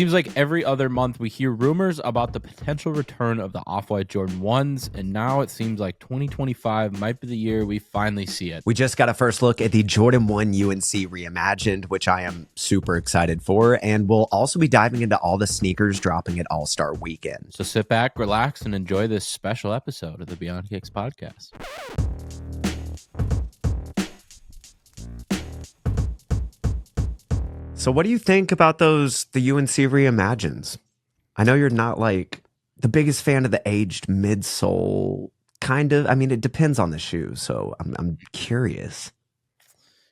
seems like every other month we hear rumors about the potential return of the Off-White Jordan 1s, and now it seems like 2025 might be the year we finally see it. We just got a first look at the Jordan 1 UNC Reimagined, which I am super excited for, and we'll also be diving into all the sneakers dropping at All-Star Weekend. So sit back, relax, and enjoy this special episode of the Beyond Kicks podcast. So what do you think about the UNC Reimagines? I know you're not like the biggest fan of the aged midsole, kind of. I mean, it depends on the shoe, so I'm curious.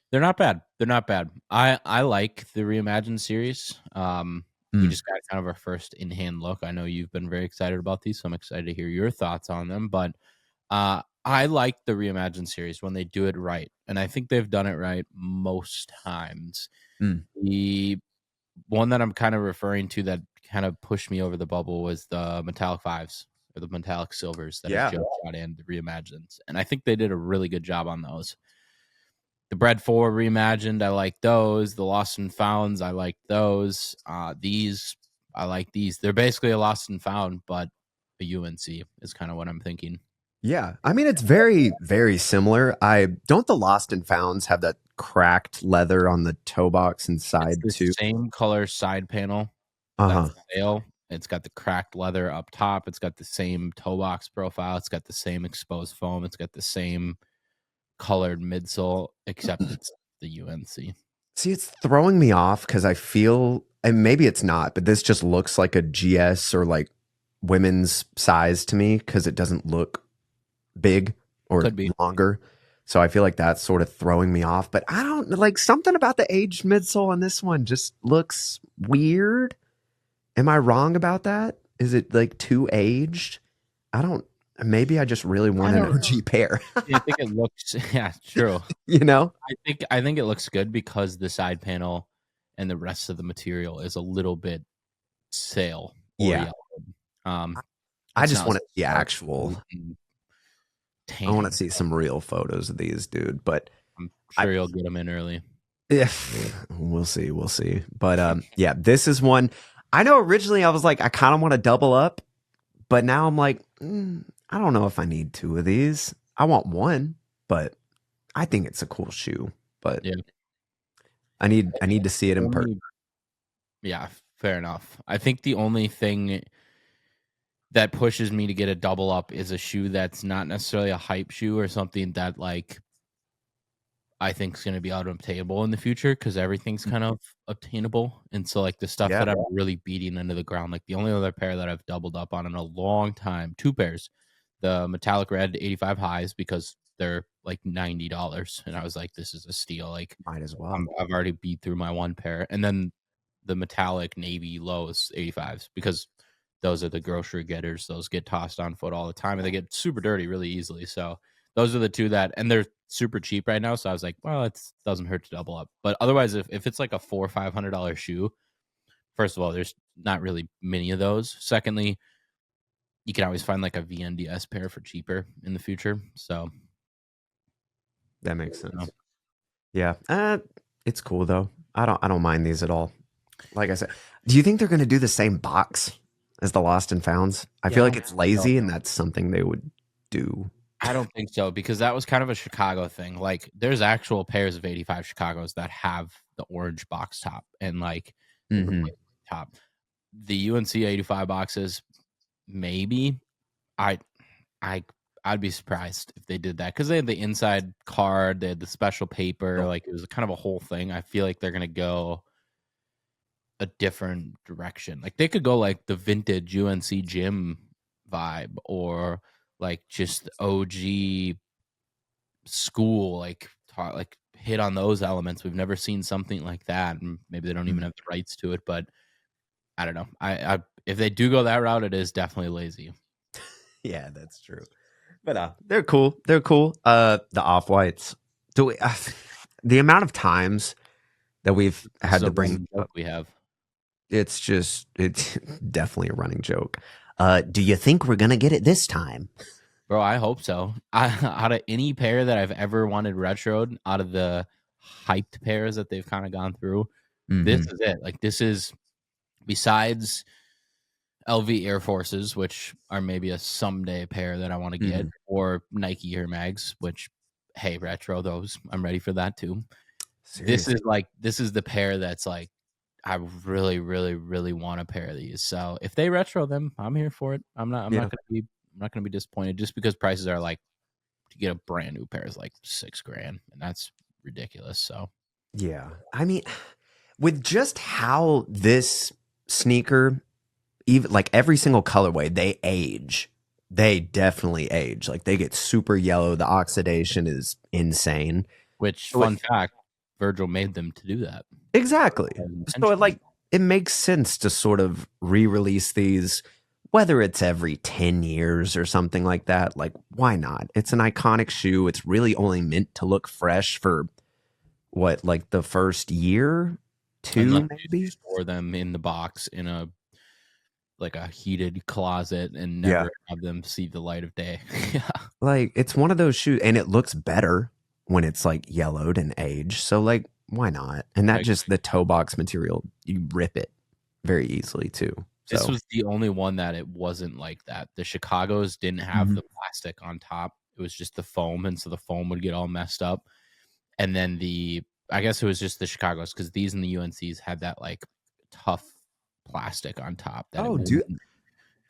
They're not bad. They're not bad. I like the Reimagined series. We just got kind of our first in-hand look. I know you've been very excited about these, so I'm excited to hear your thoughts on them. But I like the Reimagined series when they do it right, and I think they've done it right most times. The one that I'm kind of referring to that kind of pushed me over the bubble was the metallic 5s or the metallic silvers that Joe shot in the Reimagined, and I think they did a really good job on those. The Bread 4 Reimagined, I like those. The Lost and Founds, I like those. These, I like these. They're basically a Lost and Found, but a UNC is kind of what I'm thinking. Yeah, I mean, it's very, very similar. Don't the Lost and Founds have that cracked leather on the toe box inside too? Same color side panel. It's got the cracked leather up top. It's got the same toe box profile. It's got the same exposed foam. It's got the same colored midsole, except it's the UNC. See, it's throwing me off because I feel, and maybe it's not, but this just looks like a GS or like women's size to me because it doesn't look big or longer. So I feel like that's sort of throwing me off. But I don't like something about the aged midsole on this one just looks weird. Am I wrong about that? Is it like too aged? Maybe I just really want an OG pair. I think it looks, true. You know, I think it looks good because the side panel and the rest of the material is a little bit sale. Yeah. I just want to see actual. I want to see some real photos of these, dude. But I'm sure you'll get them in early. Yeah, we'll see. But yeah, this is one. I know originally I was like, I kind of want to double up, but now I'm like, I don't know if I need two of these. I want one, but I think it's a cool shoe. But yeah, I need to see it in person. Yeah, fair enough. I think the only thing that pushes me to get a double up is a shoe that's not necessarily a hype shoe or something that like I think is going to be unobtainable in the future because everything's kind of obtainable. And so like the stuff that I'm really beating into the ground, like the only other pair that I've doubled up on in a long time, two pairs, the metallic red 85 highs because they're like $90. And I was like, this is a steal. Like might as well. I've already beat through my one pair. And then the metallic navy lows 85s because those are the grocery getters. Those get tossed on foot all the time and they get super dirty really easily. So those are the two that, and they're super cheap right now. So I was like, well, it doesn't hurt to double up. But otherwise, if it's like a $400 or $500 shoe, first of all, there's not really many of those. Secondly, you can always find like a VNDS pair for cheaper in the future. So that makes sense. Yeah. It's cool though. I don't mind these at all. Like I said, do you think they're going to do the same box as the Lost and Founds? I feel like it's lazy and that's something they would do. I don't think so because that was kind of a Chicago thing. Like there's actual pairs of 85 Chicagos that have the orange box top and like top. The UNC 85 boxes, maybe. I'd be surprised if they did that because they had the inside card, they had the special paper, like it was kind of a whole thing. I feel like they're gonna go a different direction. Like they could go like the vintage UNC gym vibe or like just OG school, like hit on those elements. We've never seen something like that, and maybe they don't even have the rights to it. But I don't know. I if they do go that route, it is definitely lazy. Yeah, that's true. But they're cool. They're cool. The Off-Whites. The amount of times that we've had to bring up, it's definitely a running joke. Do you think we're gonna get it this time? Bro, I hope so. Out of any pair that I've ever wanted retroed, out of the hyped pairs that they've kind of gone through, this is it. Like this is besides LV Air Forces, which are maybe a someday pair that I want to get, or Nike Air Mags, which, hey, retro those, I'm ready for that too. Seriously. This is the pair that's like, I really, really, really want a pair of these. So if they retro them, I'm here for it. I'm not gonna be disappointed, just because prices are like, to get a brand new pair is like $6,000, and that's ridiculous. So yeah, I mean, with just how this sneaker, even like every single colorway, they age. They definitely age. Like they get super yellow. The oxidation is insane. Which, fun fact, Virgil made them to do that. Exactly. So it makes sense to sort of re-release these, whether it's every 10 years or something like that. Like, why not? It's an iconic shoe. It's really only meant to look fresh for what, like the first year, two, maybe? Store them in the box in a heated closet and never have them see the light of day. Yeah. Like, it's one of those shoes, and it looks better when it's like yellowed and aged. So like, why not? And that just the toe box material, you rip it very easily too. So. This was the only one that it wasn't like that. The Chicago's didn't have the plastic on top. It was just the foam, and so the foam would get all messed up. And then I guess it was just the Chicago's, because these and the UNCs had that like tough plastic on top. That it wouldn't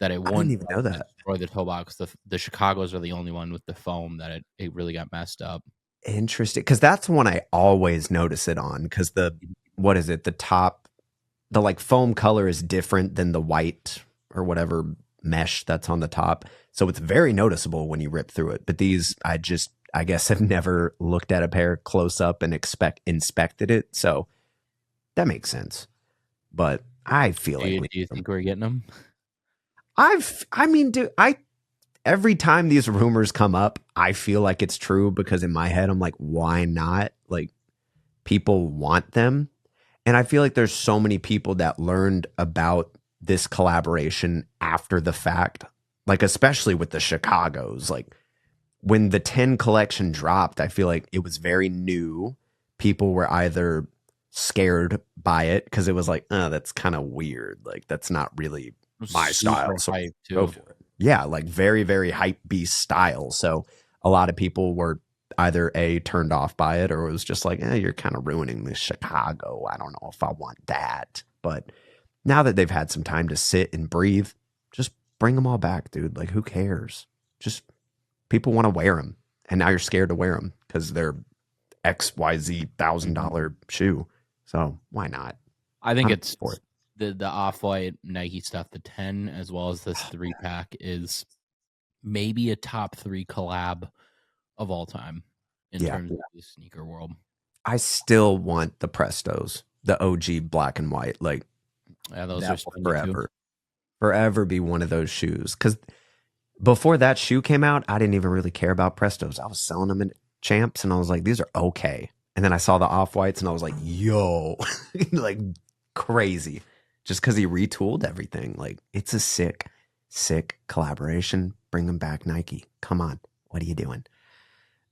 I didn't even know that. Or the toe box. The Chicago's are the only one with the foam that it really got messed up. Interesting, because that's one I always notice it on, because the top, the like foam color is different than the white or whatever mesh that's on the top, so it's very noticeable when you rip through it. But these, I guess have never looked at a pair close up and inspected it, so that makes sense. But I feel do you think we're getting them? Every time these rumors come up, I feel like it's true, because in my head, I'm like, why not? Like, people want them. And I feel like there's so many people that learned about this collaboration after the fact, like, especially with the Chicago's. Like, when the 10 collection dropped, I feel like it was very new. People were either scared by it because it was like, oh, that's kind of weird. Like, that's not really my style. So go for it. Yeah, like very, very hype beast style. So a lot of people were either turned off by it, or it was just like, you're kind of ruining the Chicago. I don't know if I want that. But now that they've had some time to sit and breathe, just bring them all back, dude. Like, who cares? Just people want to wear them, and now you're scared to wear them because they're XYZ $1,000 shoe. So why not? I think it's the off-white Nike stuff, the 10 as well as this 3-pack is maybe a top 3 collab of all time in terms of the sneaker world. I still want the Prestos, the OG black and white. Like, those are forever be one of those shoes. Because before that shoe came out, I didn't even really care about Prestos. I was selling them in Champs, and I was like, these are okay. And then I saw the off-whites, and I was like, yo, like crazy. Just because he retooled everything. Like, it's a sick, sick collaboration. Bring them back, Nike. Come on. What are you doing?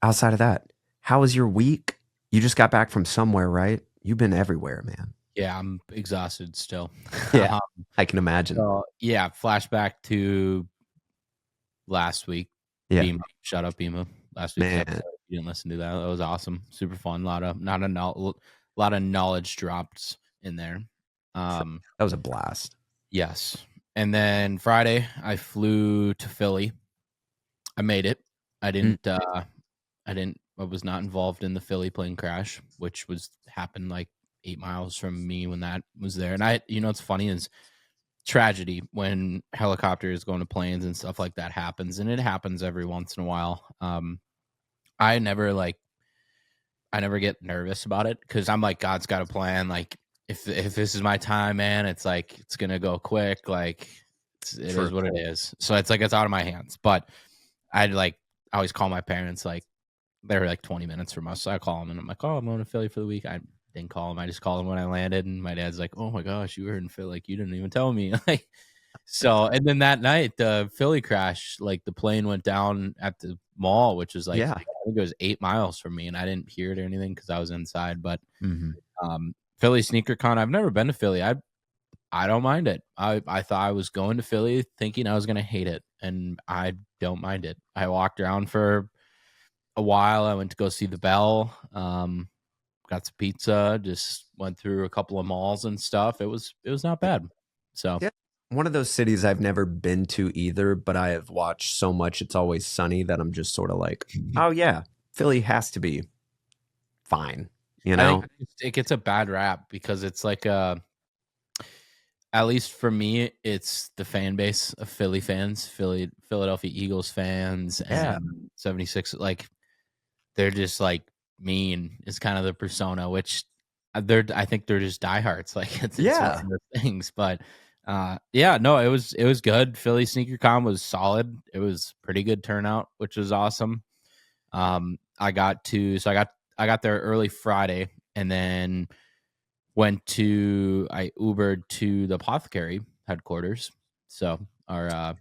Outside of that, how was your week? You just got back from somewhere, right? You've been everywhere, man. Yeah, I'm exhausted still. Yeah, I can imagine. So, yeah, flashback to last week. Yeah. Beema, shout out Beema. Last week, you didn't listen to that. That was awesome. Super fun. A lot of knowledge dropped in there. That was a blast. Yes. And then Friday, I flew to Philly. I made it. I was not involved in the Philly plane crash, which happened like 8 miles from me when that was there. And what's funny is tragedy when helicopters going to planes and stuff like that happens. And it happens every once in a while. I never get nervous about it, because I'm like, God's got a plan. Like, if this is my time, man, it's like, it's going to go quick. Like, it is what it is. So it's like, it's out of my hands. But I always call my parents, like, they were like 20 minutes from us. So I call them, and I'm like, oh, I'm going to Philly for the week. I didn't call them. I just called them when I landed. And my dad's like, oh my gosh, you were in Philly. Like, you didn't even tell me. Like, so, and then that night, the Philly crash, like, the plane went down at the mall, which was like, I think it was 8 miles from me, and I didn't hear it or anything because I was inside. But Philly Sneaker Con, I've never been to Philly. I don't mind it. I thought I was going to Philly thinking I was going to hate it, and I don't mind it. I walked around for a while. I went to go see the Bell. Got some pizza. Just went through a couple of malls and stuff. It was not bad. So Yeah. One of those cities I've never been to either, but I have watched so much It's Always Sunny that I'm just sort of like, oh yeah, Philly has to be fine. You know? I think it gets a bad rap because it's like at least for me, it's the fan base of Philly fans, Philadelphia Eagles fans, Yeah. and 76. Like they're just like mean is kind of the persona, which I think they're just diehards. Like it's one of those things. But yeah, no, it was good. Philly SneakerCon was solid. It was pretty good turnout, which was awesome. I got there early Friday, and then I Ubered to the APTHCRY headquarters. So our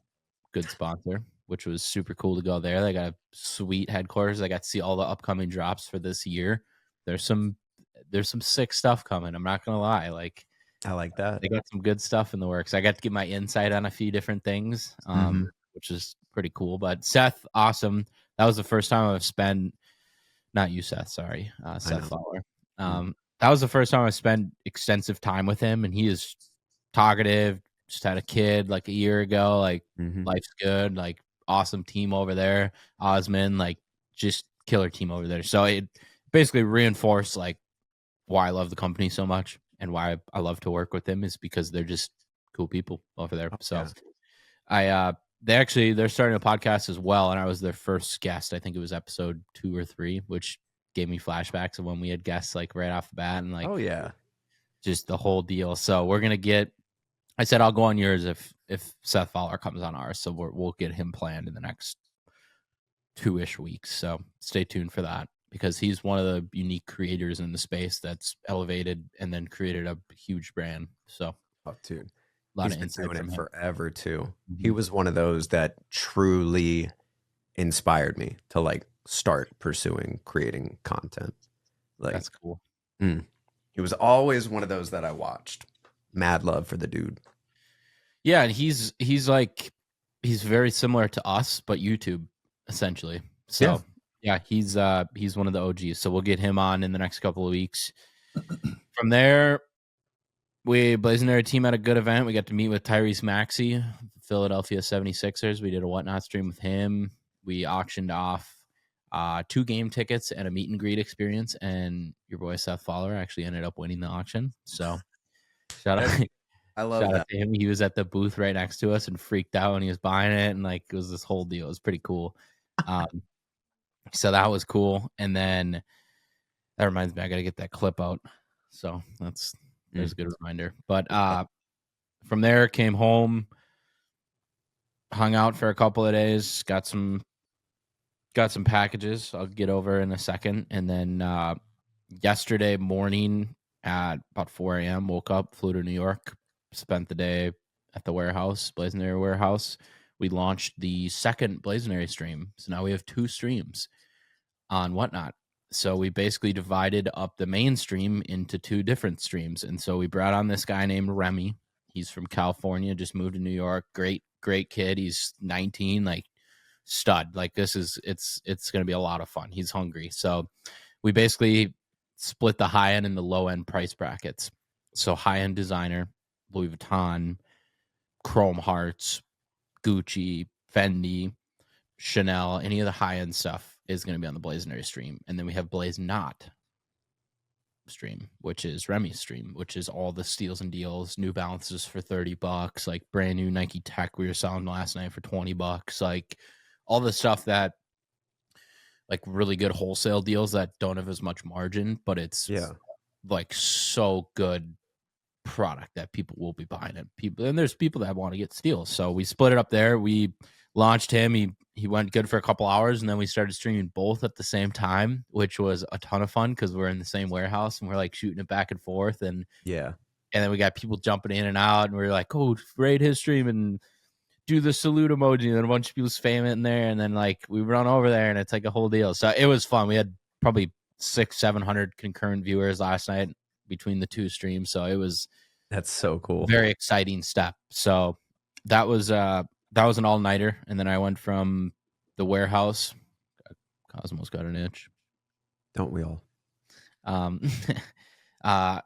good sponsor, which was super cool to go there. They got a sweet headquarters. I got to see all the upcoming drops for this year. There's some sick stuff coming. I'm not gonna lie. Like I like that. they got some good stuff in the works. I got to get my insight on a few different things, which is pretty cool. But Seth, awesome. That was the first time I've spent. Not you, Seth. Sorry, Seth Fowler. That was the first time I spent extensive time with him, and he is talkative. Just had a kid like a year ago. Like life's good. Like awesome team over there. Osman, like just killer team over there. So it basically reinforced like why I love the company so much and why I love to work with them is because they're just cool people over there. So they're starting a podcast as well, and I was their first guest. I think it was episode 2 or 3, which gave me flashbacks of when we had guests like right off the bat and like just the whole deal. So we're gonna get. I said I'll go on yours if Seth Fowler comes on ours. So we'll get him planned in the next 2-ish weeks. So stay tuned for that because he's one of the unique creators in the space that's elevated and then created a huge brand. So, dude. He's been doing it forever too. He was one of those that truly inspired me to like start pursuing creating content. Like that's cool. He was always one of those that I watched. Mad love for the dude. Yeah, and he's very similar to us, but YouTube essentially. So yeah, he's one of the OGs. So we'll get him on in the next couple of weeks. From there, Blazing team had a good event. We got to meet with Tyrese Maxey, Philadelphia 76ers. We did a whatnot stream with him. We auctioned off 2 game tickets and a meet and greet experience, and your boy Seth Fowler actually ended up winning the auction. So shout out. I love that. Out to him. He was at the booth right next to us and freaked out when he was buying it, and like it was this whole deal. It was pretty cool. So that was cool. And then that reminds me, I got to get that clip out. So there's a good reminder. But from there, came home, hung out for a couple of days, got some packages I'll get over in a second. And then yesterday morning at about 4 a.m., woke up, flew to New York, spent the day at the warehouse, Blazonary warehouse. We launched the second Blazonary stream. So now we have 2 streams on Whatnot. So we basically divided up the main stream into 2 different streams. And so we brought on this guy named Remy. He's from California, just moved to New York. Great kid. He's 19, like stud. Like it's going to be a lot of fun. He's hungry. So we basically split the high end and the low end price brackets. So high end designer, Louis Vuitton, Chrome Hearts, Gucci, Fendi, Chanel, any of the high end stuff is going to be on the Blazonary stream. And then we have Blaze Not stream, which is Remy's stream, which is all the steals and deals, New Balances for $30, like brand new Nike Tech we were selling last night for $20, like all the stuff that like really good wholesale deals that don't have as much margin, but it's like so good product that people will be buying it. And there's people that want to get steals. So we split it up there. We launched him. He went good for a couple hours, and then we started streaming both at the same time, which was a ton of fun because we're in the same warehouse and we're like shooting it back and forth. And then we got people jumping in and out, and we're like, oh, raid his stream and do the salute emoji, and then a bunch of people spam it in there, and then like we run over there, and it's like a whole deal. So it was fun. We had probably 600-700 concurrent viewers last night between the 2 streams. So it was That's so cool. Very exciting step. So that was an all-nighter, and then I went from the warehouse. Cosmo's got an itch. Don't we all?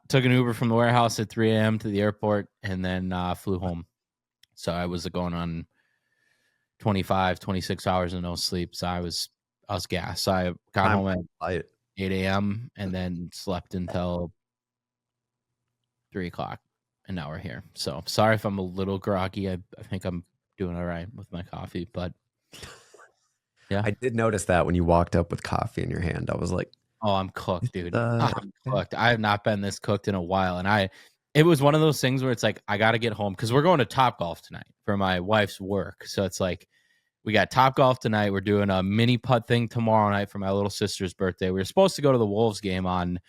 Took an Uber from the warehouse at 3 a.m. to the airport, and then flew home. So I was going on 25, 26 hours of no sleep. So I was gassed. So I got home at 8 a.m. and then slept until 3 o'clock. And now we're here. So sorry if I'm a little groggy. I think I'm doing all right with my coffee, but yeah. I did notice that when you walked up with coffee in your hand. I was like, oh, I'm cooked, dude. I'm cooked. I have not been this cooked in a while. And it was one of those things where it's like, I got to get home because we're going to Topgolf tonight for my wife's work. So it's like, we got Topgolf tonight. We're doing a mini putt thing tomorrow night for my little sister's birthday. We were supposed to go to the Wolves game on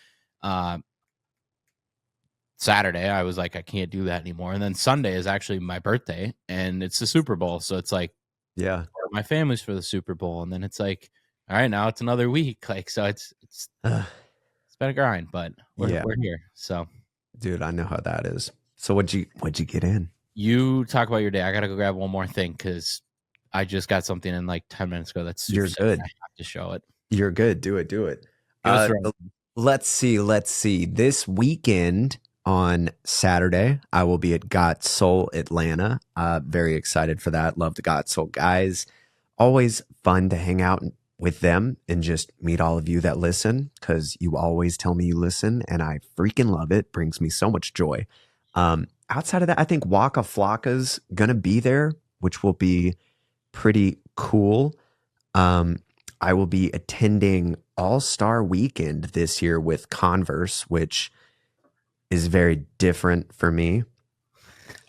Saturday. I was like, I can't do that anymore. And then Sunday is actually my birthday and it's the Super Bowl. So it's like, yeah, my family's for the Super Bowl. And then it's like, all right, now it's another week. Like, so it's been a grind, but we're here. So, dude, I know how that is. So what'd you get in? You talk about your day. I got to go grab one more thing because I just got something in like 10 minutes ago. That's you're good. I have to show it. You're good. Do it. Let's see. This weekend on Saturday, I will be at Got Soul Atlanta. Very excited for that. Love the Got Soul guys. Always fun to hang out with them and just meet all of you that listen because you always tell me you listen and I freaking love it. Brings me so much joy. Outside of that, I think Waka Flocka's gonna be there, which will be pretty cool. I will be attending All-Star Weekend this year with Converse, which is very different for me.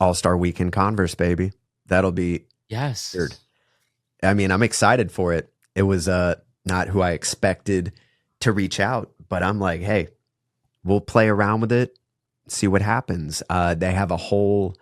All-Star Weekend Converse, baby. That'll be weird. I mean, I'm excited for it. It was not who I expected to reach out, but I'm like, hey, we'll play around with it, see what happens. They have a whole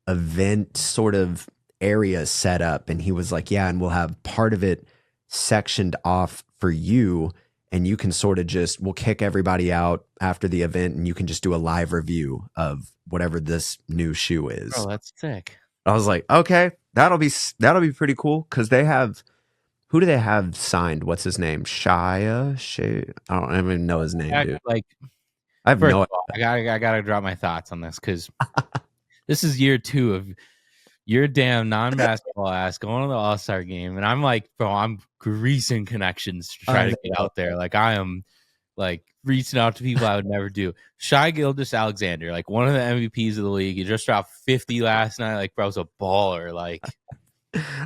event sort of area set up, and he was like, yeah, and we'll have part of it sectioned off for you, and you can sort of we'll kick everybody out after the event, and you can just do a live review of whatever this new shoe is. Oh, that's sick. I was like, okay, that'll be pretty cool because they have. Who do they have signed? What's his name? Shia? I don't even know his name, dude. Like, I have no idea. I gotta drop my thoughts on this because this is year 2 of your damn non-basketball ass going to the All-Star game, and I'm like, bro, I'm greasing connections to try to get out there. Like, I am like reaching out to people I would never do. Shai Gilgeous-Alexander, like one of the MVPs of the league. He just dropped 50 last night. Like, bro's a baller. Like,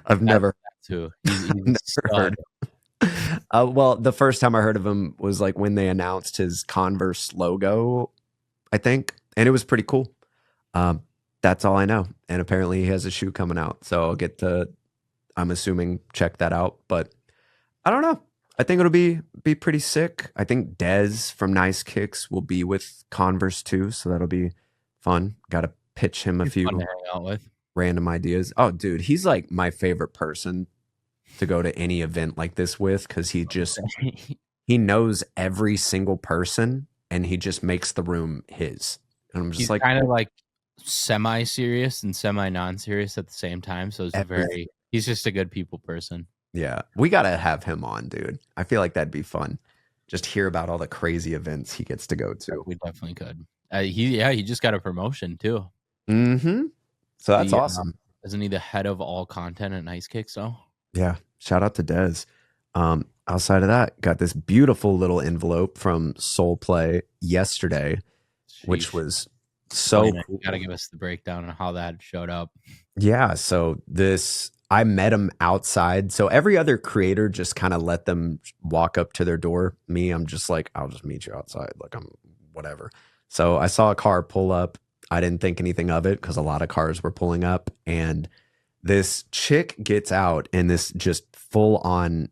I've never. Too. He's never heard. Well, the first time I heard of him was like when they announced his Converse logo, I think, and it was pretty cool. That's all I know. And apparently he has a shoe coming out, so I'll get to, I'm assuming, check that out. But I don't know. I think it'll be pretty sick. I think Dez from Nice Kicks will be with Converse too, so that'll be fun. Got to pitch him a few fun to hang out with. Random ideas. Oh, dude, he's like my favorite person to go to any event like this with because he knows every single person and he just makes the room his. And I'm just like kind of like semi-serious and semi-non-serious at the same time. So it's he's just a good people person. Yeah, we gotta have him on, dude. I feel like that'd be fun. Just hear about all the crazy events he gets to go to. We definitely could. He just got a promotion too. Mm-hmm. So that's awesome. Isn't he the head of all content at Nice Kicks, though? Yeah. Shout out to Dez. Outside of that, got this beautiful little envelope from Soul Play yesterday, which was so cool. You got to give us the breakdown on how that showed up. Yeah. So I met him outside. So every other creator just kind of let them walk up to their door. Me, I'm just like, I'll just meet you outside. Like, I'm whatever. So I saw a car pull up. I didn't think anything of it because a lot of cars were pulling up, and this chick gets out in this just full on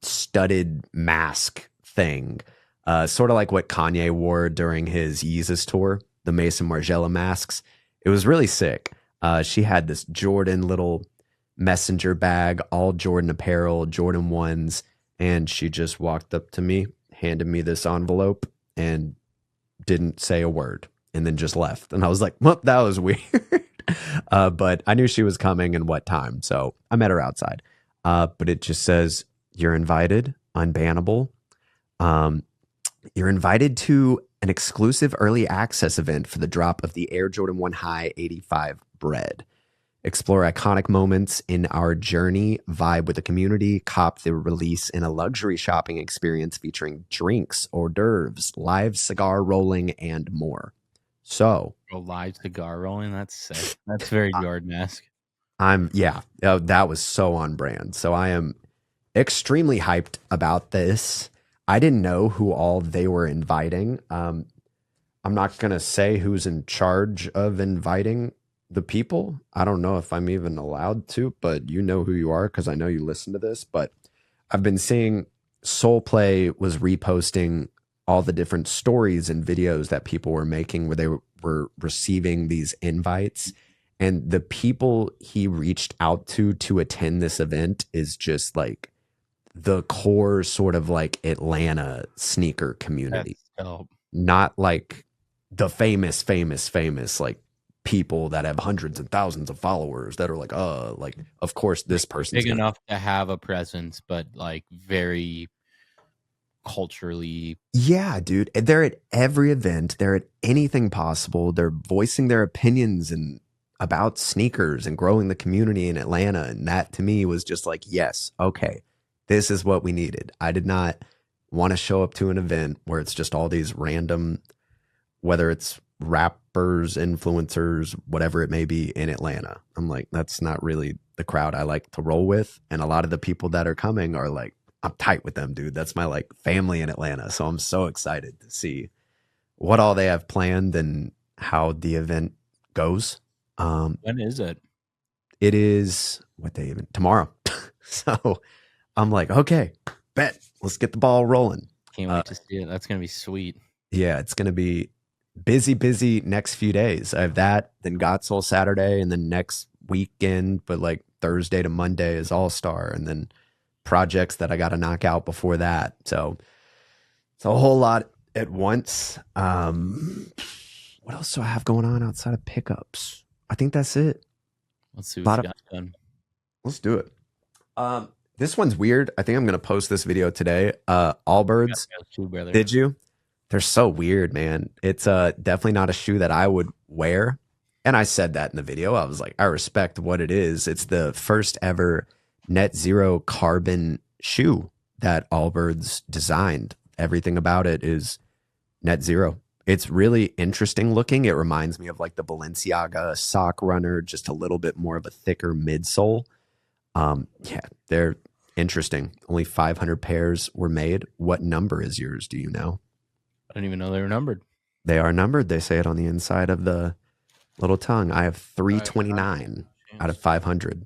studded mask thing, sort of like what Kanye wore during his Yeezus tour, the Mason Margiela masks. It was really sick. She had this Jordan little messenger bag, all Jordan apparel, Jordan 1s, and she just walked up to me, handed me this envelope, and didn't say a word. and then just left. And I was like, well, that was weird. But I knew she was coming and what time. So I met her outside. But it just says, you're invited, unbannable. You're invited to an exclusive early access event for the drop of the Air Jordan 1 High 85 Bread. Explore iconic moments in our journey, vibe with the community, cop the release in a luxury shopping experience featuring drinks, hors d'oeuvres, live cigar rolling, and more. So, a live cigar rolling, that's sick. That's very Jordan-esque. That was so on brand. So I am extremely hyped about this. I didn't know who all they were inviting. I'm not going to say who's in charge of inviting the people. I don't know if I'm even allowed to, but you know who you are because I know you listen to this. But I've been seeing Soul Play was reposting all the different stories and videos that people were making where they were receiving these invites. And the people he reached out to attend this event is just like the core sort of like Atlanta sneaker community. Not like the famous like people that have hundreds and thousands of followers that are like, of course this person's big enough to have a presence, but like very culturally. Yeah, dude. They're at every event. They're at anything possible. They're voicing their opinions and about sneakers and growing the community in Atlanta. And that to me was just like, yes, okay, this is what we needed. I did not want to show up to an event where it's just all these random, whether it's rappers, influencers, whatever it may be in Atlanta. I'm like, that's not really the crowd I like to roll with. And a lot of the people that are coming are like, I'm tight with them, dude. That's my like family in Atlanta. So I'm so excited to see what all they have planned and how the event goes. When is it? It is tomorrow. So I'm like, okay, bet. Let's get the ball rolling. Can't wait to see it. That's gonna be sweet. Yeah, it's gonna be busy next few days. I have that, then Got Soul Saturday, and then next weekend, but like Thursday to Monday is All Star, and then projects that I got to knock out before that. So it's a whole lot at once. What else do I have going on outside of pickups? I think that's it. Let's see what you got done. Let's do it. This one's weird. I think I'm going to post this video today. Allbirds. Did you? They're so weird, man. It's definitely not a shoe that I would wear. And I said that in the video. I was like, I respect what it is. It's the first ever net zero carbon shoe that Allbirds designed. Everything about it is net zero. It's really interesting looking. It reminds me of like the Balenciaga sock runner, just a little bit more of a thicker midsole. Yeah, they're interesting. Only 500 pairs were made. What number is yours? Do you know? I didn't even know they were numbered. They are numbered. They say it on the inside of the little tongue. I have 329 out of 500.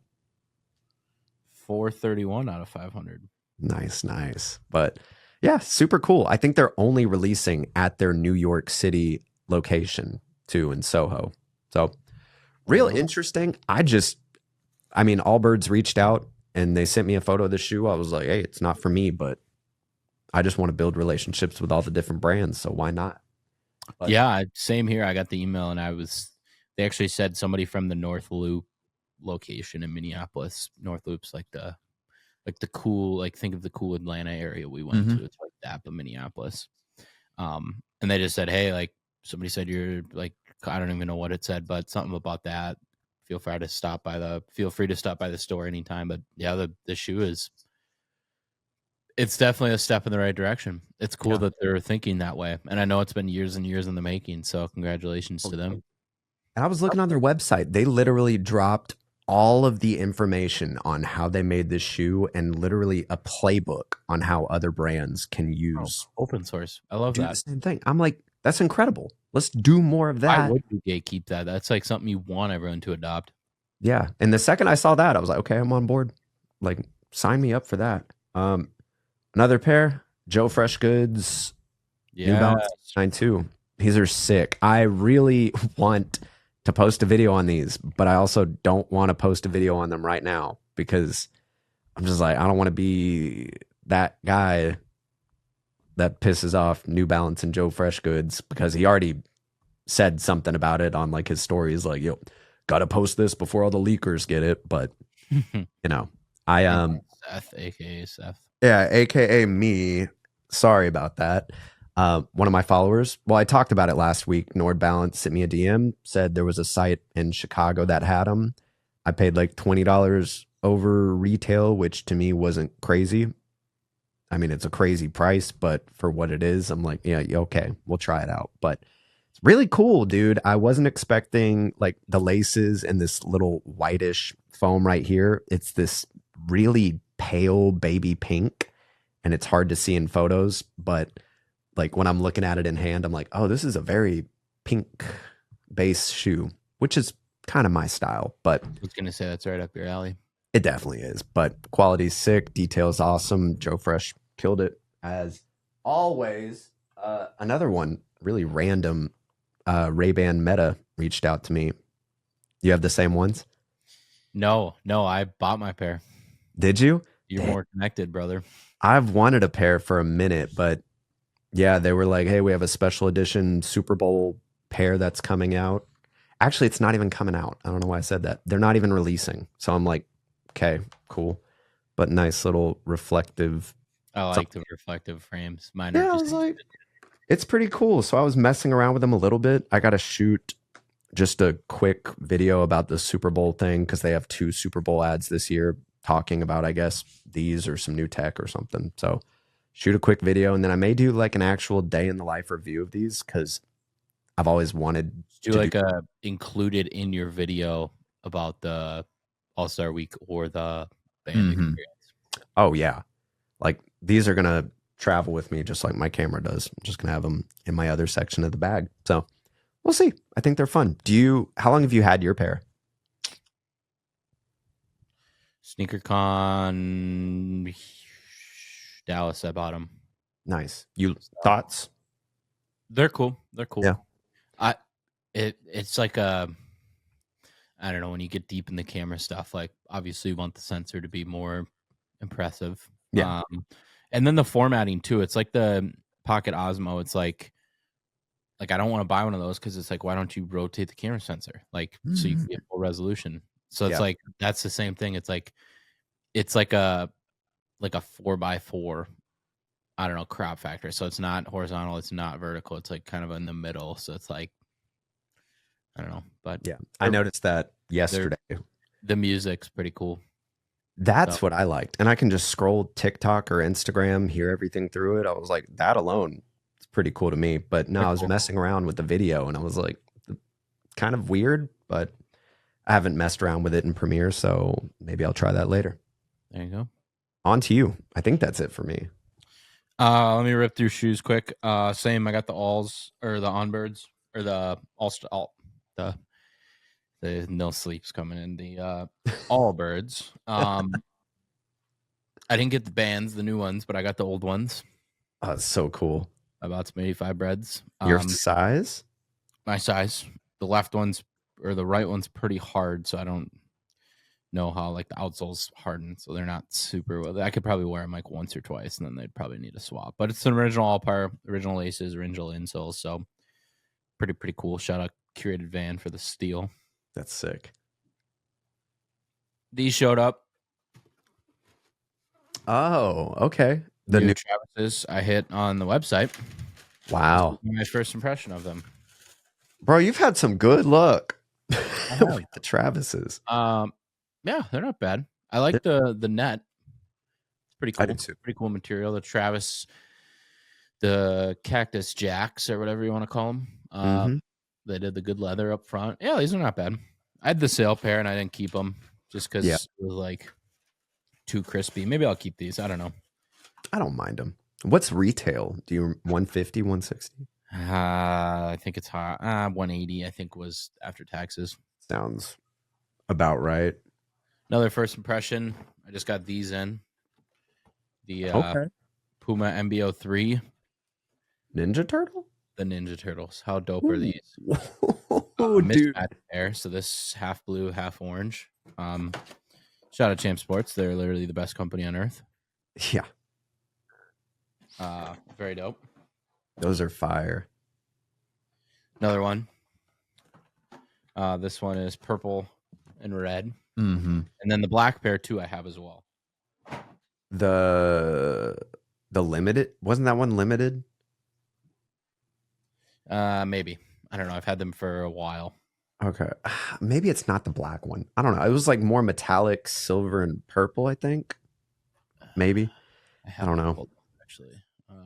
431 out of 500. Nice. But yeah, super cool. I think they're only releasing at their New York City location too, in Soho. So real interesting. Allbirds reached out and they sent me a photo of the shoe. I was like, hey, it's not for me, but I just want to build relationships with all the different brands. So why not? But yeah, same here. I got the email and they actually said somebody from the North Loop location in Minneapolis. North Loop's like the cool, like think of the cool Atlanta area we went to. It's like that, but Minneapolis. And they just said, hey, like somebody said you're like, I don't even know what it said, but something about that. Feel free to stop by the store anytime. But yeah, the shoe it's definitely a step in the right direction. It's cool that they're thinking that way. And I know it's been years and years in the making. So congratulations to them. And I was looking on their website. They literally dropped all of the information on how they made this shoe and literally a playbook on how other brands can use open source. I love that. The same thing. I'm like, that's incredible. Let's do more of that. I would gatekeep that. That's like something you want everyone to adopt. Yeah. And the second I saw that, I was like, okay, I'm on board. Like, sign me up for that. Another pair, Joe Fresh Goods. New Balance 92. These are sick. I really want to post a video on these, but I also don't want to post a video on them right now because I'm just like, I don't want to be that guy that pisses off New Balance and Joe Fresh Goods because he already said something about it on like his stories, like, yo, gotta post this before all the leakers get it. But you know, I Seth, aka Seth. Yeah, aka me. Sorry about that. One of my followers, well, I talked about it last week. Nord Balance sent me a DM, said there was a site in Chicago that had them. I paid like $20 over retail, which to me wasn't crazy. I mean, it's a crazy price, but for what it is, I'm like, yeah, okay, we'll try it out. But it's really cool, dude. I wasn't expecting like the laces and this little whitish foam right here. It's this really pale baby pink, and it's hard to see in photos, but like when I'm looking at it in hand, I'm like, oh, this is a very pink base shoe, which is kind of my style. But I was gonna say that's right up your alley. It definitely is. But quality's sick, detail's awesome. Joe Fresh killed it as always. Another one, really random. Ray-Ban Meta reached out to me. You have the same ones? No, I bought my pair. Did you? You're more connected, brother. I've wanted a pair for a minute, but yeah, they were like, hey, we have a special edition Super Bowl pair that's coming out. Actually, it's not even coming out. I don't know why I said that. They're not even releasing. So I'm like, okay, cool. But nice little reflective. I like the reflective frames. Mine Yeah, I was like, it's pretty cool. So I was messing around with them a little bit. I got to shoot just a quick video about the Super Bowl thing because they have 2 Super Bowl ads this year talking about, I guess, these or some new tech or something. So shoot a quick video, and then I may do like an actual day in the life review of these because I've always wanted to do like a included in your video about the All-Star Week or the band experience. Oh yeah, like these are gonna travel with me just like my camera does. I'm just gonna have them in my other section of the bag. So we'll see. I think they're fun. How long have you had your pair? SneakerCon Dallas, I bought them. Nice. Thoughts? They're cool. Yeah. It's like I don't know, when you get deep in the camera stuff, like obviously you want the sensor to be more impressive. Yeah. And then the formatting too. It's like the Pocket Osmo. It's like I don't want to buy one of those because it's like, why don't you rotate the camera sensor? Like so you can get full resolution. So it's like that's the same thing. It's like a 4x4, I don't know, crop factor. So it's not horizontal, it's not vertical, it's like kind of in the middle. So it's like, I don't know. But yeah, I noticed that yesterday. The music's pretty cool. That's what I liked. And I can just scroll TikTok or Instagram, hear everything through it. I was like, that alone is pretty cool to me. But no, I was messing around with the video and I was like, kind of weird, but I haven't messed around with it in Premiere, so maybe I'll try that later. There you go. On to you. I think that's it for me. Let me rip through shoes quick. Same. I got the alls or the onbirds or the the no sleeps coming in the all birds. I didn't get the bands, the new ones, but I got the old ones. Oh, it's so cool. I bought some 85 breads. Your size? My size. The left one's or the right one's pretty hard, so I don't know how like the outsoles harden, so they're not super well. I could probably wear them like once or twice, and then they'd probably need a swap. But it's an original all-par, original laces, original insoles, so pretty cool. Shout out Curated Van for the steel. That's sick. These showed up. Oh, okay. The new Travises I hit on the website. Wow. My first impression of them. Bro, you've had some good luck with the Travises. Yeah, they're not bad. I like the net. It's pretty cool. I do too. Pretty cool material. The Travis, the Cactus Jacks or whatever you want to call them. They did the good leather up front. Yeah, these are not bad. I had the sale pair and I didn't keep them just because it was like too crispy. Maybe I'll keep these. I don't know. I don't mind them. What's retail? Do you 150, 160? I think it's high. 180, I think, was after taxes. Sounds about right. Another first impression. I just got these in. The Puma MBO3. Ninja Turtle? The Ninja Turtles. How dope are these? Oh, dude. Pair. So this half blue, half orange. Shout out Champ Sports. They're literally the best company on earth. Yeah. Very dope. Those are fire. Another one. This one is purple and red. Mm-hmm. And then the black pair too I have as well. The limited, wasn't that one limited? Maybe. I don't know. I've had them for a while. Okay. Maybe it's not the black one. I don't know. It was like more metallic silver and purple, I think. Maybe. I don't know. Actually.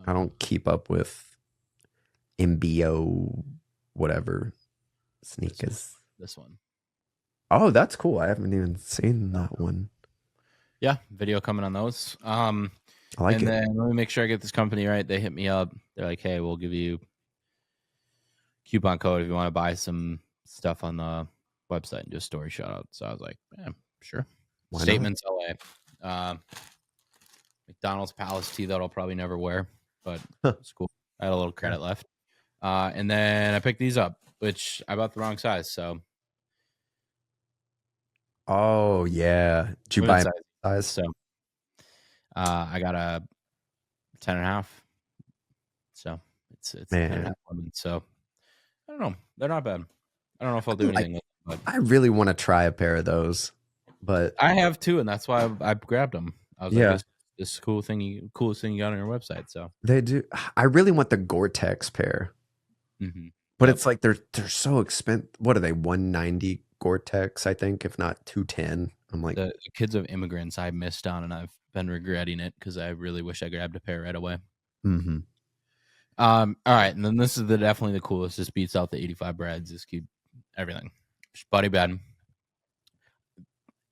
I don't keep up with MBO whatever sneakers. This one. Oh, that's cool. I haven't even seen that one. Yeah, video coming on those. I like it. And then let me make sure I get this company right. They hit me up. They're like, "Hey, we'll give you coupon code if you want to buy some stuff on the website and do a story shout out." So I was like, "Yeah, sure." Why Statements LA. McDonald's Palace tee that I'll probably never wear, but it's cool. I had a little credit left. And then I picked these up, which I bought the wrong size. So, oh yeah, did you buy size? So, I got a 10.5. So it's 10.5 women. So I don't know. They're not bad. I don't know if I'll do anything with them. But I really want to try a pair of those, but I have too, and that's why I grabbed them. I was like, this coolest thing you got on your website. So they do. I really want the Gore-Tex pair, but it's like they're so expensive. What are they? 190 Gore-Tex, I think, if not 210. I'm like, the kids of immigrants I missed on, and I've been regretting it because I really wish I grabbed a pair right away. All right, and then this is definitely the coolest. This beats out the 85 Brads. This keep everything. Buddy bad.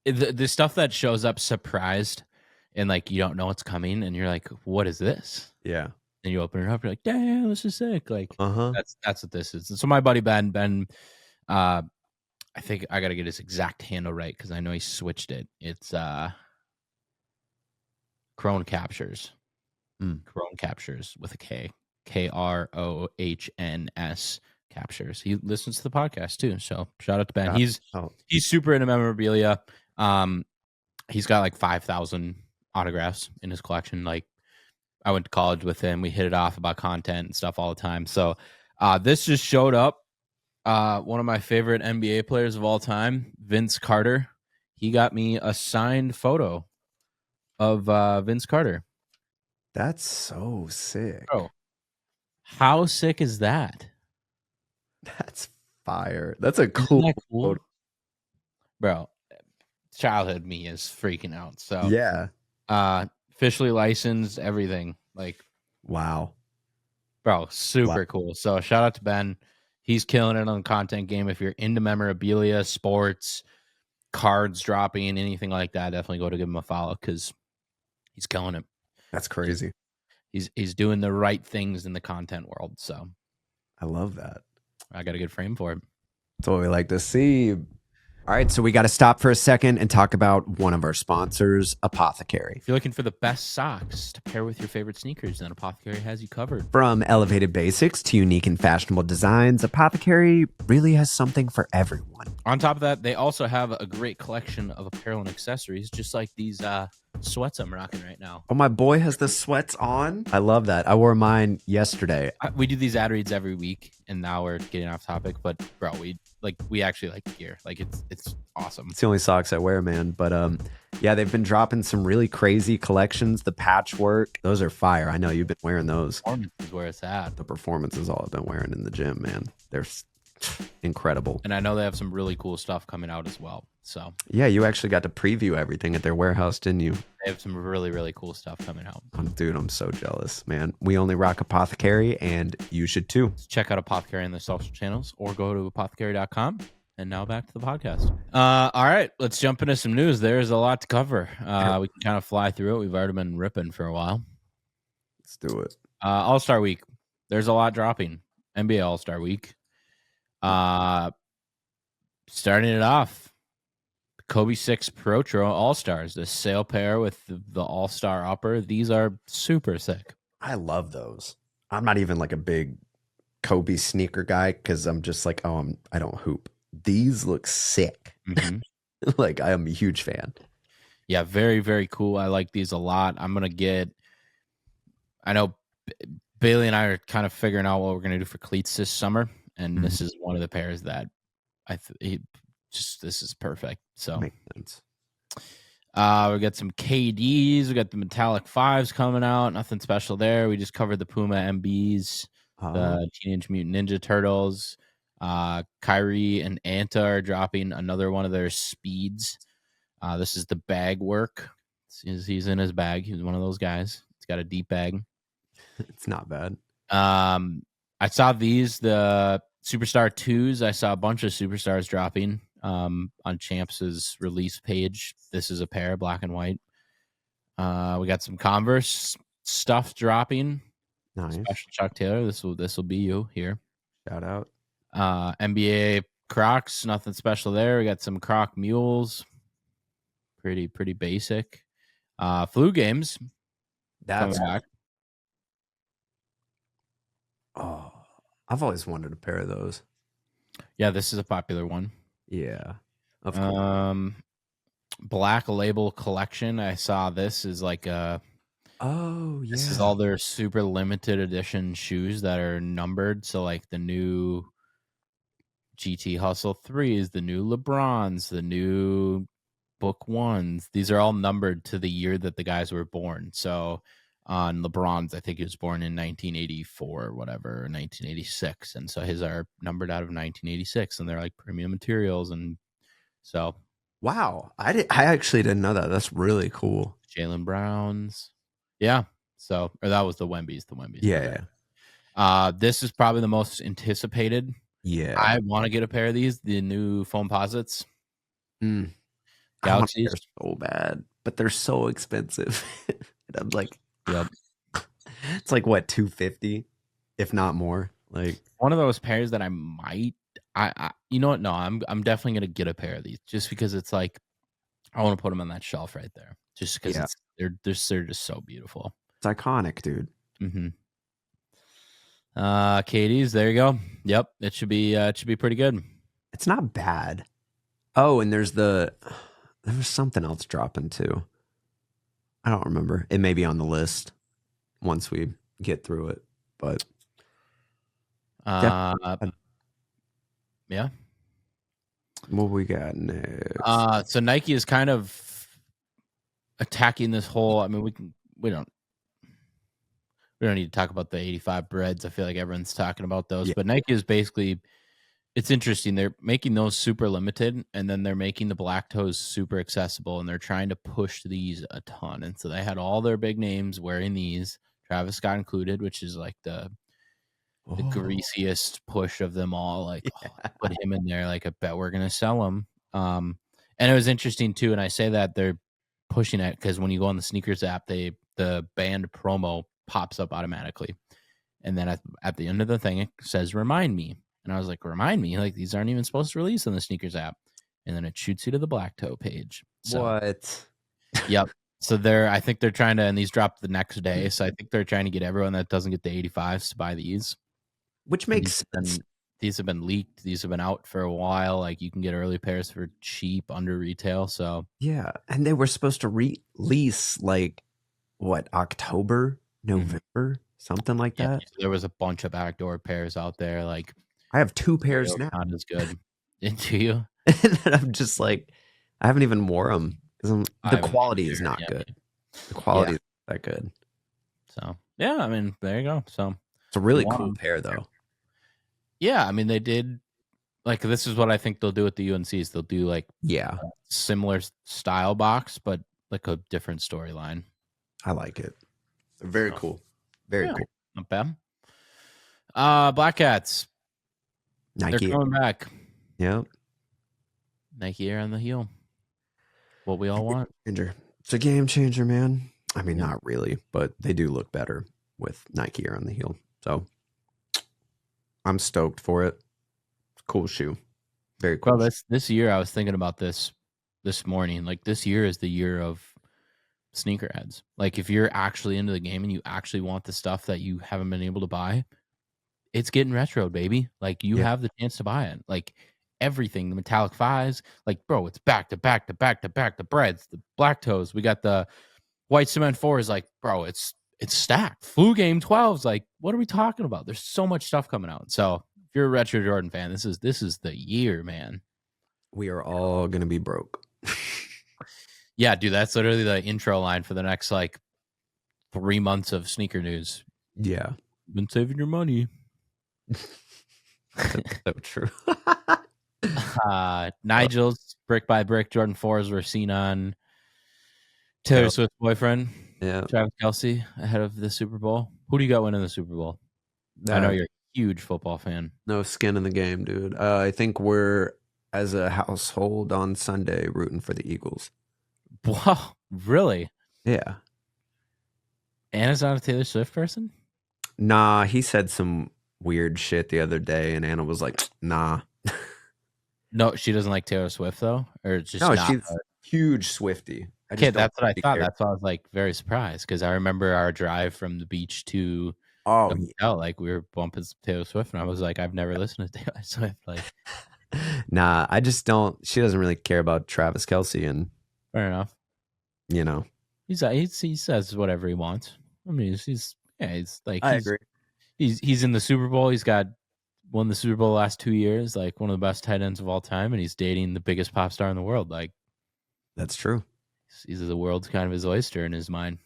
The stuff that shows up surprised and like you don't know what's coming, and you're like, "What is this?" Yeah. And you open it up, you're like, "Damn, this is sick!" Like, that's what this is. And so my buddy Ben, I think I got to get his exact handle right because I know he switched it. It's Crone Captures. Crone Captures with a K. KROHNS Captures. He listens to the podcast too. So shout out to Ben. He's super into memorabilia. He's got like 5,000 autographs in his collection. Like I went to college with him. We hit it off about content and stuff all the time. So this just showed up. One of my favorite NBA players of all time, Vince Carter. He got me a signed photo of Vince Carter. That's so sick. Bro, how sick is that? That's fire. That's a cool photo. Bro, childhood me is freaking out. So yeah. Officially licensed, everything. Like, wow. Bro, super cool. So shout out to Ben. He's killing it on the content game. If you're into memorabilia, sports, cards dropping, anything like that, definitely go to give him a follow because he's killing it. That's crazy. He's doing the right things in the content world. So I love that. I got a good frame for it. That's what we like to see. All right, so we got to stop for a second and talk about one of our sponsors, APTHCRY. If you're looking for the best socks to pair with your favorite sneakers, then APTHCRY has you covered. From elevated basics to unique and fashionable designs, APTHCRY really has something for everyone. On top of that, they also have a great collection of apparel and accessories, just like these sweats I'm rocking right now. Oh, my boy has the sweats on. I love that. I wore mine yesterday. We do these ad reads every week, and now we're getting off topic, but bro, we actually like the gear. Like it's awesome. It's the only socks I wear, man. But yeah, they've been dropping some really crazy collections. The patchwork, those are fire. I know you've been wearing those. Performance is where it's at. The performance is all I've been wearing in the gym, man. They're incredible. And I know they have some really cool stuff coming out as well. So yeah, you actually got to preview everything at their warehouse, didn't you? They have some really, really cool stuff coming out. Dude, I'm so jealous, man. We only rock APTHCRY, and you should too. Check out APTHCRY on their social channels or go to apthcry.com. And now back to the podcast. All right, let's jump into some news. There's a lot to cover. We can kind of fly through it. We've already been ripping for a while. Let's do it. All-Star Week. There's a lot dropping. NBA All-Star Week. Starting it off, Kobe 6 Pro Tro All-Stars, the sail pair with the All-Star upper. These are super sick. I love those. I'm not even like a big Kobe sneaker guy because I'm just like, I don't hoop. These look sick. Like, I am a huge fan. Yeah, very, very cool. I like these a lot. I know Bailey and I are kind of figuring out what we're going to do for cleats this summer. And this is one of the pairs that this is perfect. So makes sense. We got some KDs. We got the metallic 5s coming out. Nothing special there. We just covered the Puma MBs, the Teenage Mutant Ninja Turtles. Kyrie and Anta are dropping another one of their speeds. This is the bag work. He's in his bag. He's one of those guys. He's got a deep bag. It's not bad. I saw the Superstar 2s. I saw a bunch of Superstars dropping on Champs' release page. This is a pair, black and white. We got some Converse stuff dropping. Nice. Special Chuck Taylor. This will be you here. Shout out. NBA Crocs, nothing special there. We got some Croc Mules. Pretty basic. Flu Games. That's back. Oh, I've always wanted a pair of those. Yeah, this is a popular one. Yeah. Of course. Black Label Collection. I saw this is like a. Oh, yeah. This is all their super limited edition shoes that are numbered. So like the new GT Hustle 3s, the new LeBrons, the new Book 1s. These are all numbered to the year that the guys were born. So on LeBron's, I think he was born in 1984 or whatever, or 1986. And so his are numbered out of 1986, and they're like premium materials. And so. Wow. I actually didn't know that. That's really cool. Jaylen Browns. Yeah. So, or that was the Wemby's. Yeah. This is probably the most anticipated. Yeah. I want to get a pair of these, the new foam posits. Galaxies. They're so bad, but they're so expensive. And I'm like, yep. It's like what, $250, if not more. Like one of those pairs that I might. You know what? No, I'm definitely gonna get a pair of these just because it's like I want to put them on that shelf right there, just because they're just so beautiful. It's iconic, dude. Mm-hmm. Katie's, there you go. Yep, it should be pretty good. It's not bad. Oh, and there was something else dropping too. I don't remember. It may be on the list once we get through it, but yeah. What we got next? So Nike is kind of attacking this whole. I mean, we don't need to talk about the 85 breads. I feel like everyone's talking about those, but Nike is basically. It's interesting. They're making those super limited, and then they're making the black toes super accessible, and they're trying to push these a ton. And so they had all their big names wearing these, Travis Scott included, which is like the greasiest push of them all. Like, put him in there. Like, I bet we're gonna sell him. And it was interesting too. And I say that they're pushing it because when you go on the sneakers app, the band promo pops up automatically, and then at the end of the thing it says "Remind me." And I was like, remind me, like these aren't even supposed to release on the sneakers app. And then it shoots you to the black toe page. So, what? Yep. So I think they're trying to, and these dropped the next day. So I think they're trying to get everyone that doesn't get the 85s to buy these. Which makes sense. These have been leaked. These have been out for a while. Like you can get early pairs for cheap under retail. So yeah. And they were supposed to release like what, October, November, something like that. So there was a bunch of backdoor pairs out there. Like, I have 2 pairs now. Not as good. Do you? And I'm just like, I haven't even wore them because the quality is not good. The quality is not that good. So yeah, I mean, there you go. So it's a really cool pair, though. Yeah, I mean, they did like this is what I think they'll do with the UNCs. They'll do like a similar style box, but like a different storyline. I like it. Very cool. Very cool. Not bad. Black Cats. Nike. They're coming back. Yep. Nike Air on the heel. What we all want. It's a game changer, man. I mean, not really, but they do look better with Nike Air on the heel. So I'm stoked for it. Cool shoe. Very cool. Well, this year, I was thinking about this morning. Like this year is the year of sneakerheads. Like if you're actually into the game and you actually want the stuff that you haven't been able to buy, it's getting retro, baby. Like you have the chance to buy it. Like everything, the metallic 5s, like bro, it's back to back to back to back. The breads, the black toes. We got the white cement 4s. Like bro, it's stacked. Flu Game 12s. Like what are we talking about? There's so much stuff coming out. So if you're a retro Jordan fan, this is the year, man. We are all gonna be broke. Yeah, dude, that's literally the intro line for the next like 3 months of sneaker news. Yeah, been saving your money. That's so true. Nigel's brick by brick Jordan 4s were seen on Taylor Swift's boyfriend, Travis Kelce, ahead of the Super Bowl. Who do you got winning the Super Bowl? I know you're a huge football fan. No skin in the game, dude. I think we're, as a household on Sunday, rooting for the Eagles. Wow, really? Yeah. Anna's not a Taylor Swift person? Nah, he said some weird shit the other day, and Anna was like, nah. No, she doesn't like Taylor Swift, though? Or just no, she's a huge Swiftie. Okay, that's what I thought. That's why I was like very surprised, because I remember our drive from the beach to the hotel, like we were bumping Taylor Swift, and I was like, I've never listened to Taylor Swift. Like, nah, I just don't. She doesn't really care about Travis Kelce, and fair enough. You know, he says whatever he wants. I mean, he's like, I agree. He's in the Super Bowl. He's won the Super Bowl the last 2 years, like one of the best tight ends of all time, and he's dating the biggest pop star in the world. Like, that's true. He's the world's kind of his oyster in his mind.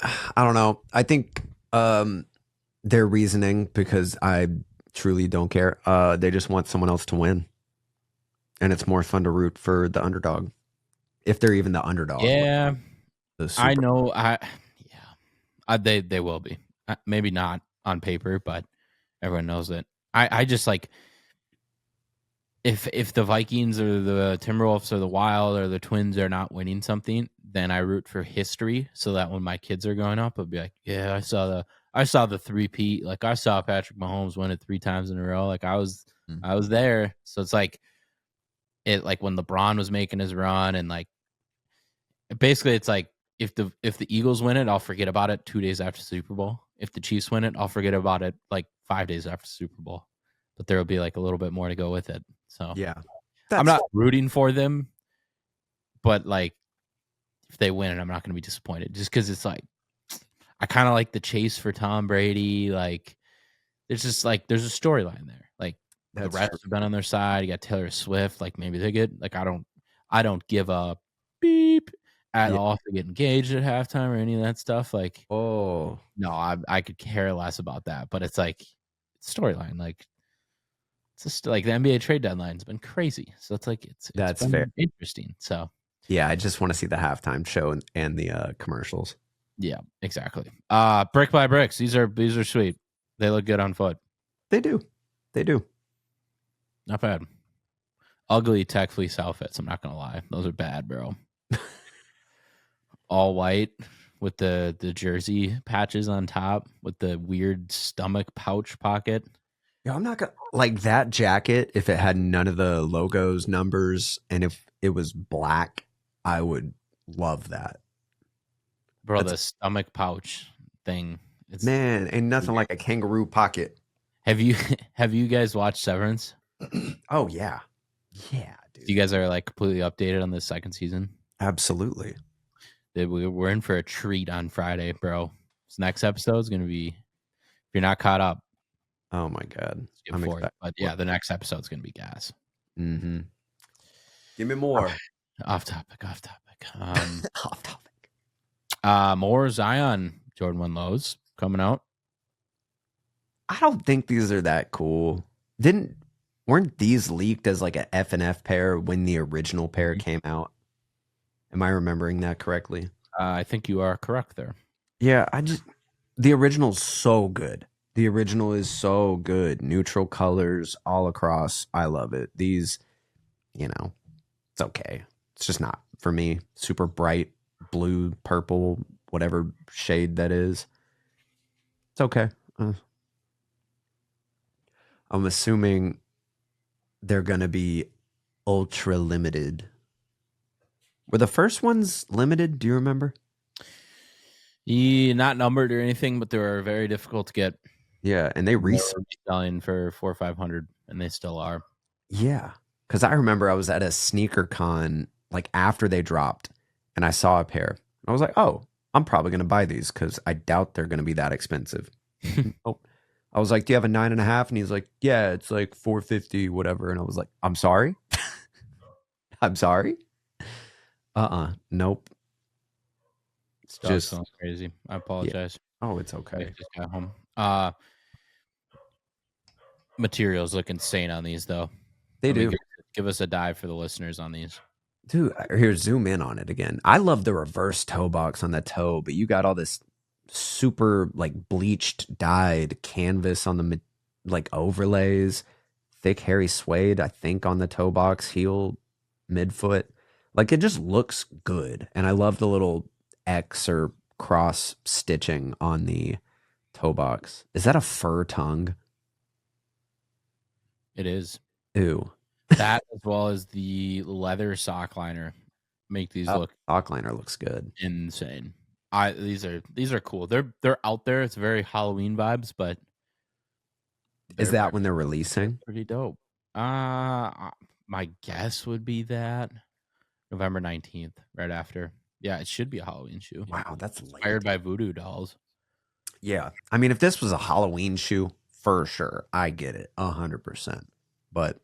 I don't know. I think their reasoning, because I truly don't care, they just want someone else to win. And it's more fun to root for the underdog. If they're even the underdog. Yeah. I know. They will be. Maybe not on paper, but everyone knows it. I just like, if the Vikings or the Timberwolves or the Wild or the Twins are not winning something, then I root for history, so that when my kids are growing up, I'll be like, yeah, I saw the three-peat. Like, I saw Patrick Mahomes win it 3 times in a row. Like, I was there. So it's like when LeBron was making his run, and like, basically it's like, if the Eagles win it, I'll forget about it 2 days after the Super Bowl. If the Chiefs win it, I'll forget about it like 5 days after the Super Bowl. But there will be like a little bit more to go with it. So yeah, I'm not rooting for them, but like, if they win it, I'm not going to be disappointed, just because it's like, I kind of like the chase for Tom Brady. Like, there's just like, there's a storyline there. Like, the refs have been on their side. You got Taylor Swift. Like, maybe they get, like, I don't give a beep at all if they get engaged at halftime or any of that stuff. Like, no, I could care less about that. But it's like, storyline. Like, it's just like the NBA trade deadline's been crazy. So it's like, that's fair. Interesting. So yeah, I just want to see the halftime show and the commercials. Yeah, exactly. Brick by bricks. These are sweet. They look good on foot. They do. Not bad. Ugly tech fleece outfits, I'm not gonna lie. Those are bad, bro. All white with the jersey patches on top with the weird stomach pouch pocket. Yeah, I'm not gonna like that jacket if it had none of the logos, numbers, and if it was black, I would love that. Bro, the stomach pouch thing. Man, ain't nothing like a kangaroo pocket. Have you guys watched Severance? Oh yeah. Yeah, dude. You guys are like completely updated on the second season? Absolutely. We're in for a treat on Friday, bro. This next episode is gonna be, if you're not caught up. Oh my god. I'm excited. But yeah, the next episode's gonna be gas. Mm-hmm. Give me more. Off topic. Off topic. More Zion Jordan 1 Lows coming out. I don't think these are that cool. Weren't these leaked as like a F and F pair when the original pair came out? Am I remembering that correctly? I think you are correct there. Yeah, the original's so good. The original is so good. Neutral colors all across. I love it. These, it's okay. It's just not for me. Super bright blue, purple, whatever shade that is. It's okay. I'm assuming they're going to be ultra limited. Were the first ones limited? Do you remember? Not numbered or anything, but they were very difficult to get. Yeah, and they selling for $400 or $500, and they still are. Yeah, because I remember I was at a sneaker con like after they dropped, and I saw a pair. I was like, oh, I'm probably going to buy these because I doubt they're going to be that expensive. Oh, I was like, do you have a 9.5? And he's like, yeah, it's like 450, whatever. And I was like, I'm sorry. I'm sorry. Nope. It's Dog just sounds crazy. I yeah. apologize. Oh, it's I okay. just got home. Materials look insane on these though. They do. Give us a dive for the listeners on these. Dude, here, zoom in on it again. I love the reverse toe box on the toe, but you got all this super like bleached, dyed canvas on the like overlays, thick, hairy suede, I think, on the toe box, heel, midfoot. Like it just looks good. And I love the little X or cross stitching on the toe box. Is that a fur tongue? It is. Ew. That as well as the leather sock liner make these look sock liner looks good. Insane. These are cool. They're out there. It's very Halloween vibes, but is that when they're releasing? Pretty dope. My guess would be that November 19th, right after. Yeah, it should be a Halloween shoe. Wow, that's inspired by voodoo dolls. Yeah. I mean, if this was a Halloween shoe, for sure, I get it 100%. But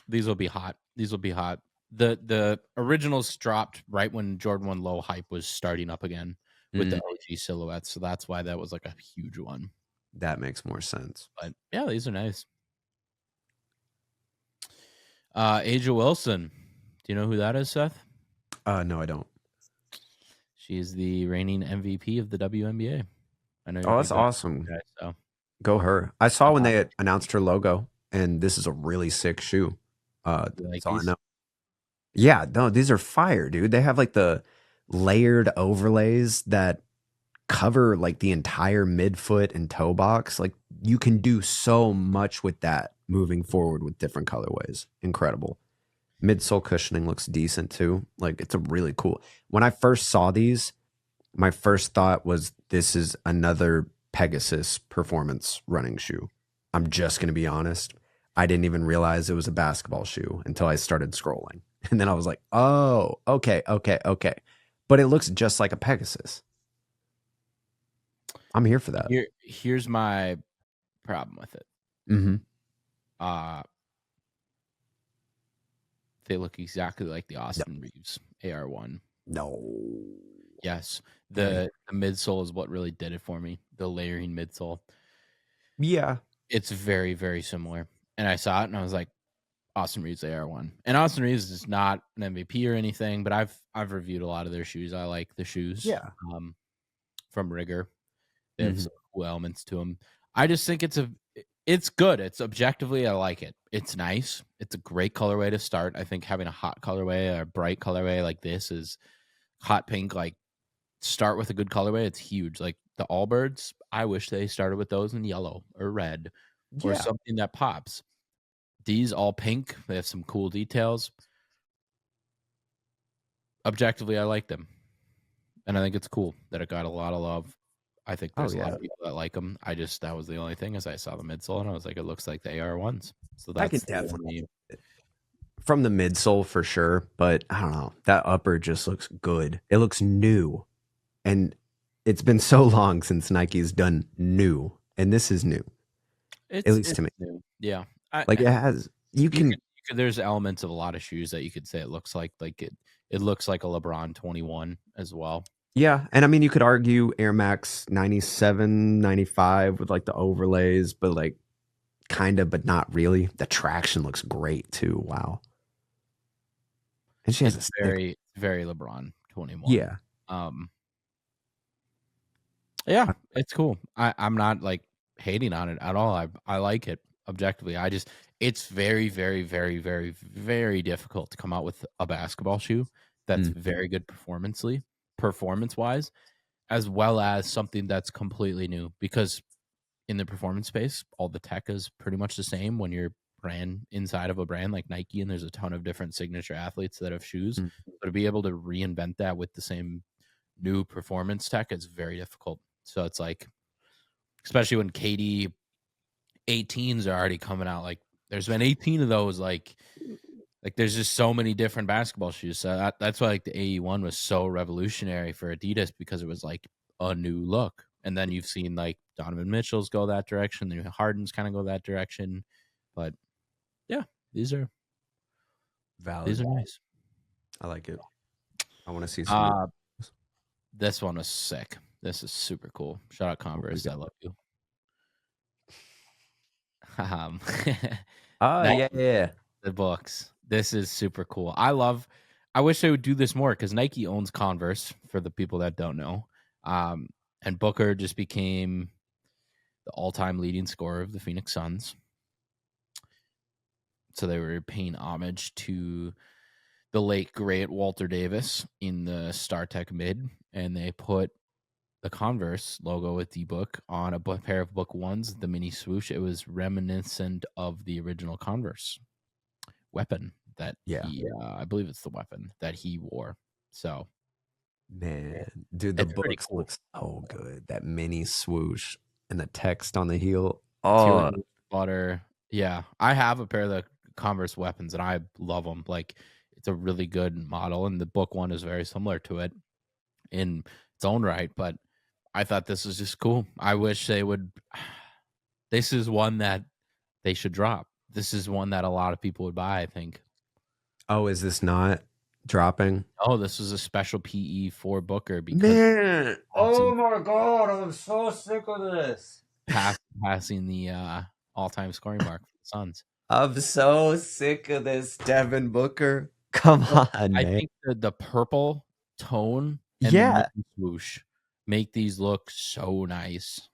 these will be hot. These will be hot. The originals dropped right when Jordan 1 Low hype was starting up again with the OG silhouettes. So that's why that was like a huge one. That makes more sense. But yeah, these are nice. Aja Wilson. Do you know who that is, Seth? No, I don't. She is the reigning MVP of the WNBA. I know. Oh, that's awesome. Guy, so. Go her. I saw when they announced her logo, and this is a really sick shoe. That's all I know. Yeah, no, these are fire, dude. They have like the layered overlays that cover like the entire midfoot and toe box. Like you can do so much with that moving forward with different colorways. Incredible. Midsole cushioning looks decent too. Like it's a really cool. When I first saw these, my first thought was this is another Pegasus performance running shoe. I'm just going to be honest. I didn't even realize it was a basketball shoe until I started scrolling. And then I was like, oh, okay. But it looks just like a Pegasus. I'm here for that. Here's my problem with it. They look exactly like the Austin Reeves AR1. No. Yes. The midsole is what really did it for me. The layering midsole. Yeah. It's very, very similar. And I saw it and I was like, Austin Reeves AR1. And Austin Reeves is not an MVP or anything, but I've reviewed a lot of their shoes. I like the shoes. Yeah. From Rigor. They have some cool elements to them. I just think it's good. It's objectively, I like it. It's nice. It's a great colorway to start. I think having a hot colorway or a bright colorway like this is hot pink. Like start with a good colorway. It's huge. Like the Allbirds, I wish they started with those in yellow or red or something that pops. These all pink. They have some cool details. Objectively, I like them. And I think it's cool that it got a lot of love. I think there's a lot of people that like them. That was the only thing as I saw the midsole and I was like, it looks like the AR1s. So that's I could definitely from the midsole for sure, but I don't know. That upper just looks good. It looks new. And it's been so long since Nike's done new. And this is new. At least to me. New. Yeah. It has there's elements of a lot of shoes that you could say it looks like it looks like a LeBron 21 as well. Yeah, and I mean you could argue Air Max 97, 95 with like the overlays, but like kind of, but not really. The traction looks great too. Wow. And she has a very, very LeBron 21. Yeah. Yeah, it's cool. I'm not like hating on it at all. I like it objectively. It's very, very, very, very, very difficult to come out with a basketball shoe that's very good performance-wise, as well as something that's completely new. Because in the performance space, all the tech is pretty much the same when you're brand inside of a brand like Nike, and there's a ton of different signature athletes that have shoes. But to be able to reinvent that with the same new performance tech is very difficult. So it's like, especially when KD 18s are already coming out, like there's been 18 of those, like there's just so many different basketball shoes. So that's why like the AE1 was so revolutionary for Adidas, because it was like a new look. And then you've seen like Donovan Mitchell's go that direction. Then Harden's kind of go that direction. But yeah, these are valid. These are nice. I like it. I want to see some. This one was sick. This is super cool. Shout out Converse. I love you. Yeah. The books. This is super cool. I wish they would do this more because Nike owns Converse, for the people that don't know. And Booker just became the all-time leading scorer of the Phoenix Suns. So they were paying homage to the late great Walter Davis in the StarTech mid, and they put the Converse logo with the book on a pair of book ones, the mini swoosh. It was reminiscent of the original Converse weapon that he, I believe it's the weapon that he wore. So, man, dude, the books cool. Look so good. That mini swoosh and the text on the heel. Oh, butter. Yeah, I have a pair of the Converse weapons, and I love them. Like, it's a really good model, and the book one is very similar to it in its own right. But I thought this was just cool. I wish they would. This is one that they should drop. This is one that a lot of people would buy, I think. Oh, is this not dropping? Oh, this was a special PE for Booker. Because man, oh my God, I'm so sick of this. Passing the all-time scoring mark for the Suns. I'm so sick of this, Devin Booker. Come on, man. I think the purple tone and the swoosh make these look so nice.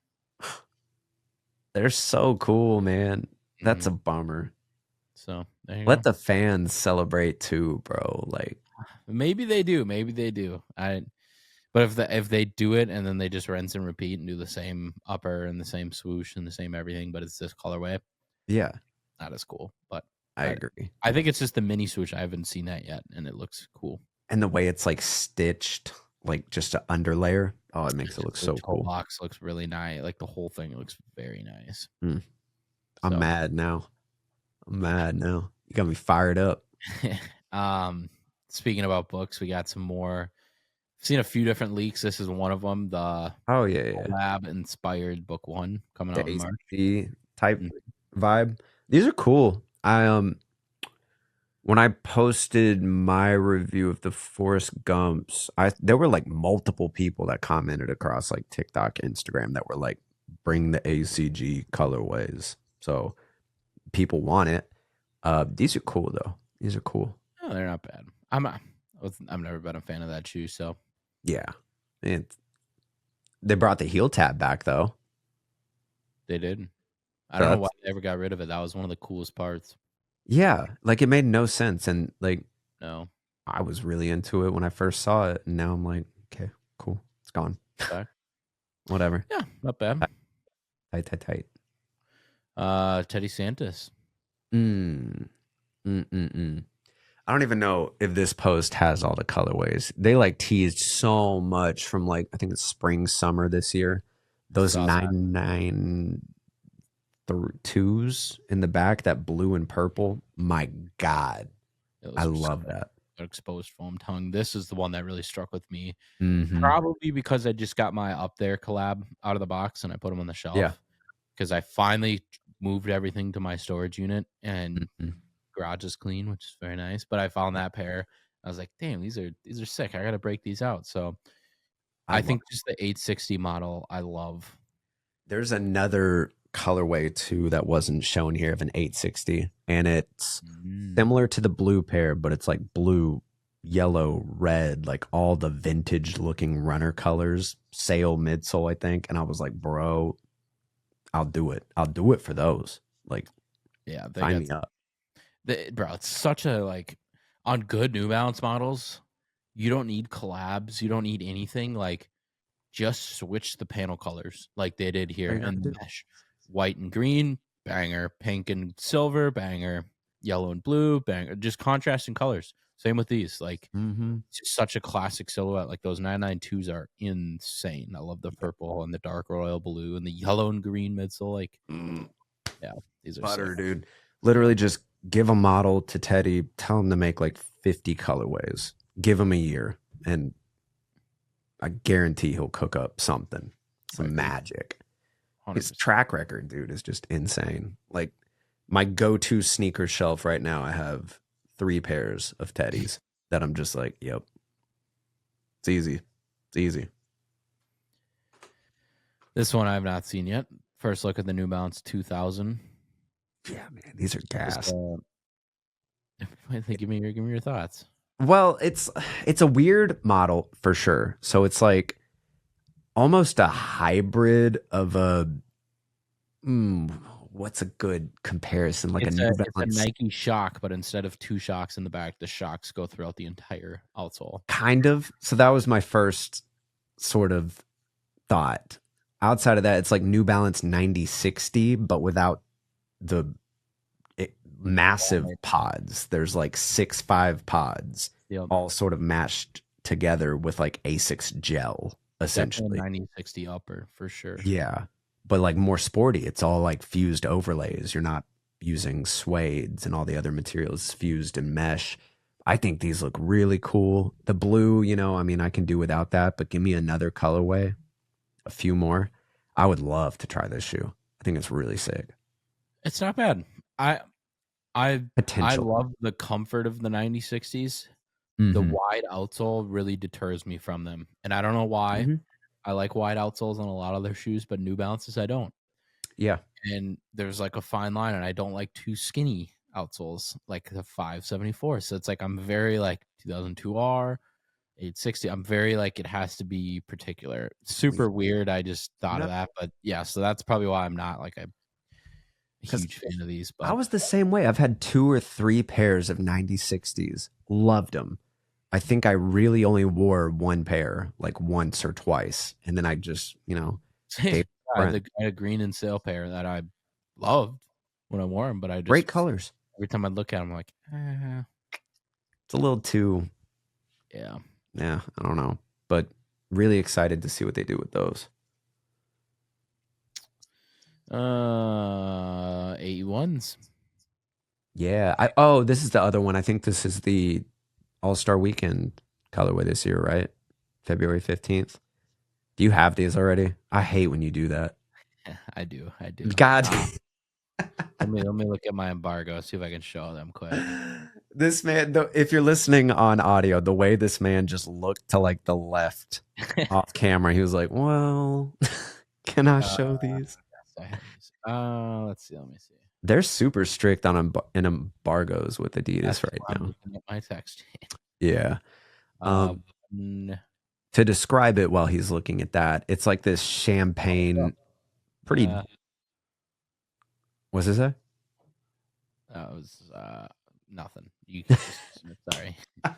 They're so cool, man. That's a bummer. So let the fans celebrate too, bro. Like maybe they do. But if they do it and then they just rinse and repeat and do the same upper and the same swoosh and the same everything, but it's this colorway. Yeah. Not as cool. But I agree. I think it's just the mini swoosh. I haven't seen that yet, and it looks cool. And the way it's like stitched, like just an underlayer. Oh, it makes it look so cool. The box looks really nice. Like the whole thing looks very nice. I'm mad now. You got me fired up. Speaking about books, we got some more. I've seen a few different leaks. This is one of them. The Collab inspired book one coming out in March. Type vibe. These are cool. When I posted my review of the Forrest Gumps, there were like multiple people that commented across like TikTok, Instagram that were like, bring the ACG colorways. So people want it. These are cool though. These are cool. Oh, they're not bad. I've never been a fan of that shoe. So yeah, they brought the heel tab back though. They did. I don't know why they ever got rid of it. That was one of the coolest parts. Yeah, like it made no sense, and like no, I was really into it when I first saw it, and now I'm like, okay, cool, it's gone. Okay. Whatever. Yeah, not bad. Tight. Teddy Santis. I don't even know if this post has all the colorways. They like teased so much from like I think it's spring, summer this year. Those 992s in the back, that blue and purple. My God, I love that. Exposed foam tongue. This is the one that really struck with me. Probably because I just got my Up There collab out of the box and I put them on the shelf. Yeah. Because I finally moved everything to my storage unit and garage is clean, which is very nice. But I found that pair. I was like, damn, these are sick. I gotta break these out. So I think just the 860 model I love. There's another colorway too that wasn't shown here of an 860, and it's similar to the blue pair, but it's like blue, yellow, red, like all the vintage looking runner colors, sail midsole, I think. And I was like, bro, I'll do it for those. Like, yeah, sign me up. Bro, it's such a like on good New Balance models, you don't need collabs, you don't need anything. Like, just switch the panel colors like they did here and mesh. White and green, banger. Pink and silver, banger. Yellow and blue, banger. Just contrasting colors. Same with these. Like, it's just such a classic silhouette. Like, those 992s are insane. I love the purple and the dark royal blue and the yellow and green midsole. Like, yeah, these are butter, dude. Literally just give a model to Teddy, tell him to make like 50 colorways. Give him a year, and I guarantee he'll cook up something. some magic. 100%. His track record, dude, is just insane. Like my go-to sneaker shelf right now, I have 3 pairs of Teddies that I'm just like, yep. It's easy. It's easy. This one I have not seen yet. First look at the New Balance 2000. Yeah, man, these are gas. Give me your thoughts. Well, it's a weird model for sure. So it's like almost a hybrid of a what's a good comparison? Like it's a New Balance. It's a Nike Shock, but instead of 2 shocks in the back, the shocks go throughout the entire outsole. Kind of. So that was my first sort of thought. Outside of that, it's like New Balance 9060, but without the massive pods. There's like 6'5" pods, all sort of mashed together with like Asics gel, essentially. 9060 upper for sure. Yeah, but like more sporty. It's all like fused overlays. You're not using suedes and all the other materials fused in mesh. I think these look really cool. The blue, I mean, I can do without that, but give me another colorway, a few more. I would love to try this shoe. I think it's really sick. It's not bad. I love the comfort of the 9060s. Mm-hmm. The wide outsole really deters me from them. And I don't know why. Mm-hmm. I like wide outsoles on a lot of their shoes, but New Balances I don't. Yeah. And there's like a fine line, and I don't like too skinny outsoles like the 574. So it's like I'm very like 2002R, 860. I'm very like it has to be particular. Super weird. I just thought of that. But yeah, so that's probably why I'm not like a huge fan of these. But I was the same way. I've had 2 or 3 pairs of 9060s. Loved them. I think I really only wore 1 pair like once or twice, and then I just I had a green and sale pair that I loved when I wore them, but I just great colors. Every time I look at them, I'm like, it's a little too. Yeah, I don't know, but really excited to see what they do with those. AE1s. Yeah. This is the other one. I think this is the All-Star Weekend colorway this year, right? February 15th. Do you have these already? I hate when you do that. I do. God. Let me look at my embargo, see if I can show them quick. This man, if you're listening on audio, the way this man just looked to like the left off camera, he was like, well, can I show these? Let's see. Let me see. They're super strict on embargoes with Adidas. That's right now. I'm looking at my text. Yeah. To describe it while he's looking at that, it's like this champagne, pretty. What's this? That was nothing. Sorry.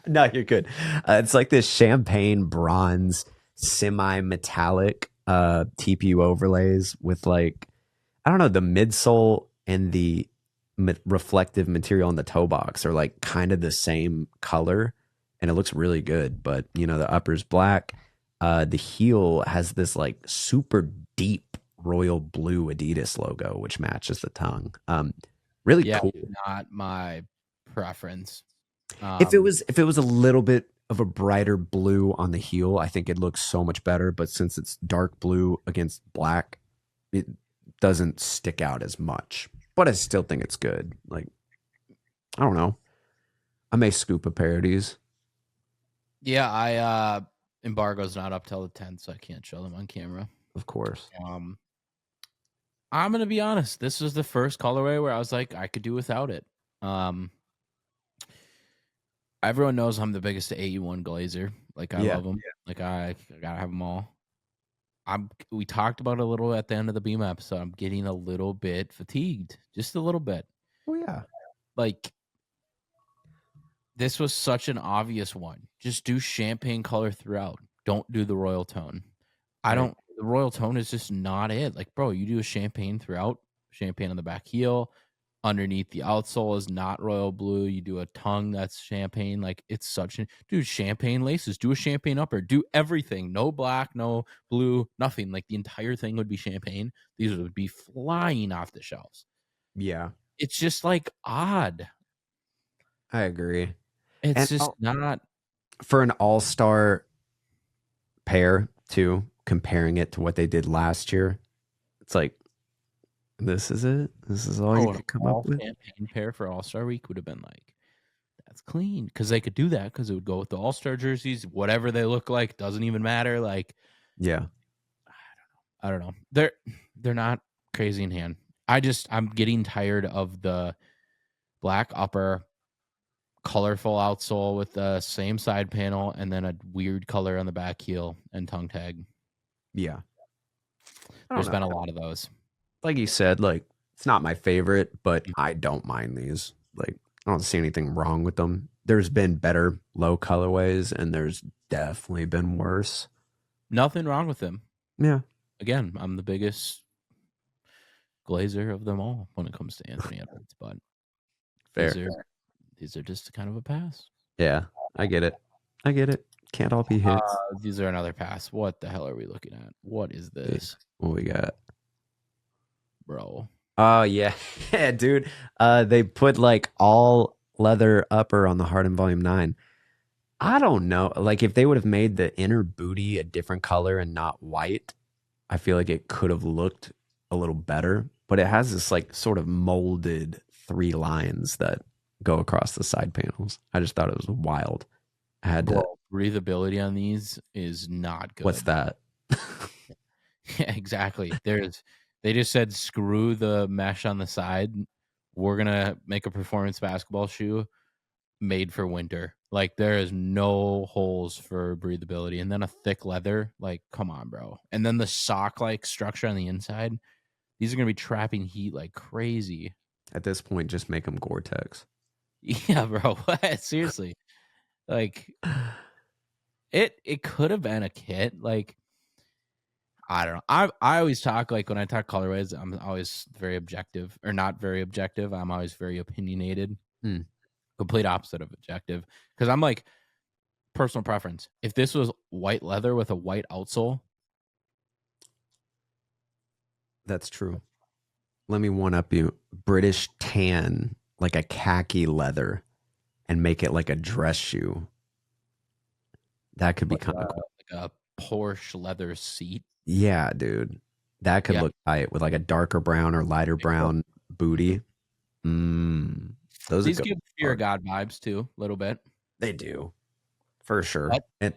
No, you're good. It's like this champagne bronze semi-metallic TPU overlays with like, I don't know, the midsole and the reflective material on the toe box are like kind of the same color, and it looks really good. But the upper's black. The heel has this like super deep royal blue Adidas logo, which matches the tongue. Really cool. Not my preference. If it was a little bit of a brighter blue on the heel, I think it looks so much better. But since it's dark blue against black, it doesn't stick out as much. But I still think it's good. Like, I don't know. I may scoop a pair of these. Yeah, embargo's not up till the 10th, so I can't show them on camera. Of course. I'm gonna be honest. This was the first colorway where I was like, I could do without it. Everyone knows I'm the biggest AE1 glazer. Like I love them. Yeah. Like I gotta have them all. We talked about it a little at the end of the Beam episode. I'm getting a little bit fatigued, just a little bit. Oh yeah. Like this was such an obvious one. Just do champagne color throughout. Don't do the royal tone. The royal tone is just not it. Like, bro, you do a champagne throughout, champagne on the back heel. Underneath the outsole is not royal blue. You do a tongue that's champagne. Like, it's such dude, champagne laces. Do a champagne upper. Do everything. No black, no blue, nothing. Like, the entire thing would be champagne. These would be flying off the shelves. Yeah. It's just, like, odd. I agree. It's just not. For an all-star pair, too, comparing it to what they did last year, it's like, this is it. This is all you could come up with. Campaign pair for All-Star Week would have been like, that's clean, because they could do that because it would go with the All-Star jerseys, whatever they look like, doesn't even matter. Like, yeah, I don't know. They're not crazy in hand. I'm getting tired of the black upper, colorful outsole with the same side panel, and then a weird color on the back heel and tongue tag. Yeah, there's been a lot of those. Like you said, like, it's not my favorite, but I don't mind these. Like, I don't see anything wrong with them. There's been better low colorways, and there's definitely been worse. Nothing wrong with them. Yeah. Again, I'm the biggest glazer of them all when it comes to Anthony Edwards, but these are just kind of a pass. Yeah, I get it. Can't all be hits. These are another pass. What the hell are we looking at? What is this? What we got? Bro. Oh, yeah. Yeah, dude. They put like all leather upper on the Harden Volume 9. I don't know. Like, if they would have made the inner booty a different color and not white, I feel like it could have looked a little better. But it has this like sort of molded 3 lines that go across the side panels. I just thought it was wild. I had to. Breathability on these is not good. What's that? Yeah, exactly. They just said, screw the mesh on the side. We're going to make a performance basketball shoe made for winter. Like, there is no holes for breathability. And then a thick leather. Like, come on, bro. And then the sock-like structure on the inside. These are going to be trapping heat like crazy. At this point, just make them Gore-Tex. Yeah, bro. Seriously. Like, it could have been a kit. Like, I don't know. I always talk, like, when I talk colorways, I'm always very objective, or not very objective. I'm always very opinionated. Complete opposite of objective. Because I'm like, personal preference. If this was white leather with a white outsole. That's true. Let me one up you. British tan, like a khaki leather, and make it like a dress shoe. That could be kind of cool. Like a Porsche leather seat. Yeah, dude. That could look tight with like a darker brown or lighter brown booty. These give Fear of God vibes too, a little bit. They do, for sure. And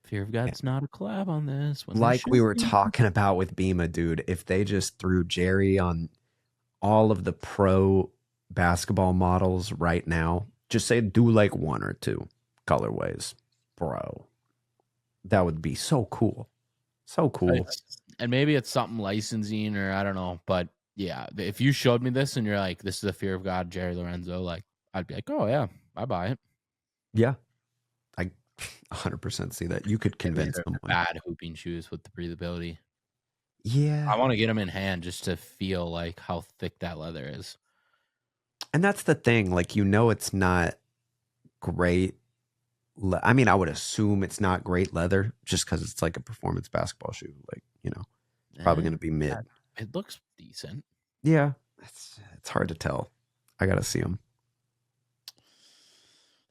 Fear of God's not a collab on this. Like we were talking about with Bima, dude, if they just threw Jerry on all of the pro basketball models right now, just say do like 1 or 2 colorways, bro. That would be so cool. So cool. And maybe it's something licensing, or I don't know, but yeah, if you showed me this and you're like, this is a Fear of God Jerry Lorenzo, like, I'd be like, oh yeah, I buy it. Yeah, I 100% see that. You could convince someone. Bad hooping shoes with the breathability. Yeah, I want to get them in hand just to feel like how thick that leather is. And that's the thing, like, you know, it's not great. I mean, I would assume it's not great leather just because it's like a performance basketball shoe. Like, you know, it's probably going to be mid. It looks decent. Yeah, it's hard to tell. I got to see them.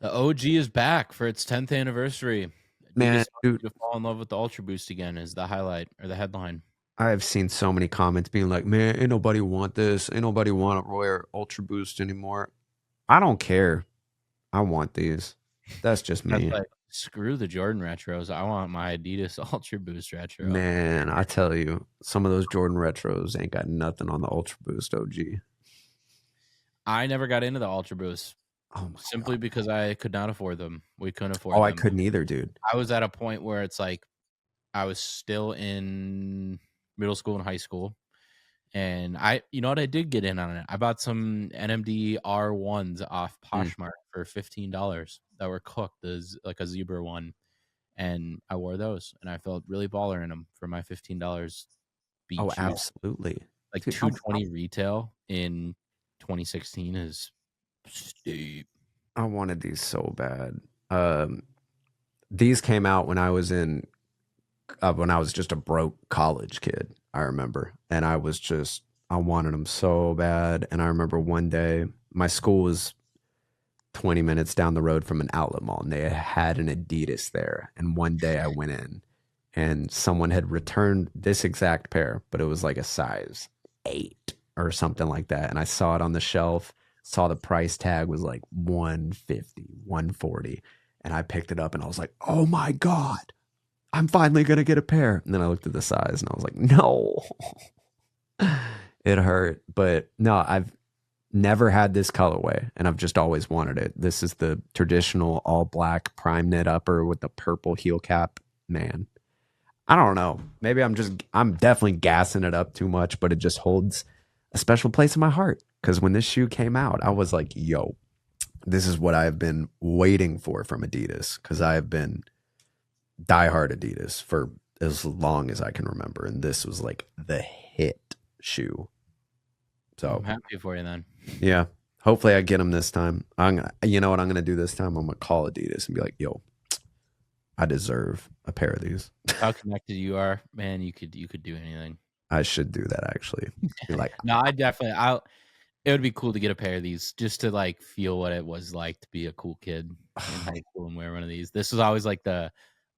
The OG is back for its 10th anniversary. Man, dude, to fall in love with the Ultra Boost again is the highlight or the headline. I've seen so many comments being like, man, ain't nobody want this. Ain't nobody want to wear Ultra Boost anymore. I don't care. I want these. That's just me. Like, screw the Jordan retros. I want my Adidas Ultra Boost retro. Man, I tell you, some of those Jordan retros ain't got nothing on the Ultra Boost OG. I never got into the Ultra Boost. Simply because I could not afford them. We couldn't afford them. I couldn't either, dude. I was at a point where it's like I was still in middle school and high school. And you know what? I did get in on it. I bought some NMD R1s off Poshmark for $15 that were cooked as like a zebra one. And I wore those and I felt really baller in them for my $15 beach shoes. Absolutely. Like, dude, $220 retail in 2016 is steep. I wanted these so bad. These came out when I was just a broke college kid, I remember. And I wanted them so bad. And I remember one day, my school was 20 minutes down the road from an outlet mall, and they had an Adidas there. And one day I went in and someone had returned this exact pair, but it was like a size 8 or something like that. And I saw it on the shelf, saw the price tag was like 150, 140. And I picked it up and I was like, oh my God, I'm finally going to get a pair. And then I looked at the size and I was like, no, it hurt. But no, I've never had this colorway and I've just always wanted it. This is the traditional all black prime knit upper with the purple heel cap. Man, I don't know. Maybe I'm definitely gassing it up too much, but it just holds a special place in my heart. Because when this shoe came out, I was like, yo, this is what I've been waiting for from Adidas. Because I have been diehard Adidas for as long as I can remember. And this was like the hit shoe. So I'm happy for you then. Yeah. Hopefully I get them this time. You know what I'm going to do this time? I'm going to call Adidas and be like, yo, I deserve a pair of these. How connected you are, man, you could do anything. I should do that actually. Be like, no, it would be cool to get a pair of these just to like feel what it was like to be a cool kid in high school and wear one of these. This was always like the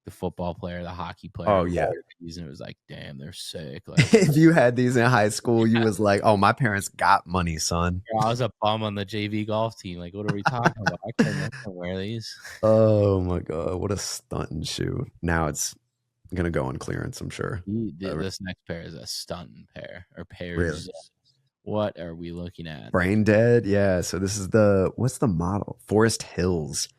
football player, the hockey player. Oh yeah. And it was like, damn, they're sick. Like, if you had these in high school, you was like, oh, my parents got money, son. I was a bum on the JV golf team. Like, what are we talking about? I can't wear these. Oh my God. What a stunting shoe. Now it's going to go on clearance, I'm sure. This next pair is a stunting pair or pairs. Really? What are we looking at? Brain Dead. Yeah. So this is what's the model? Forest Hills,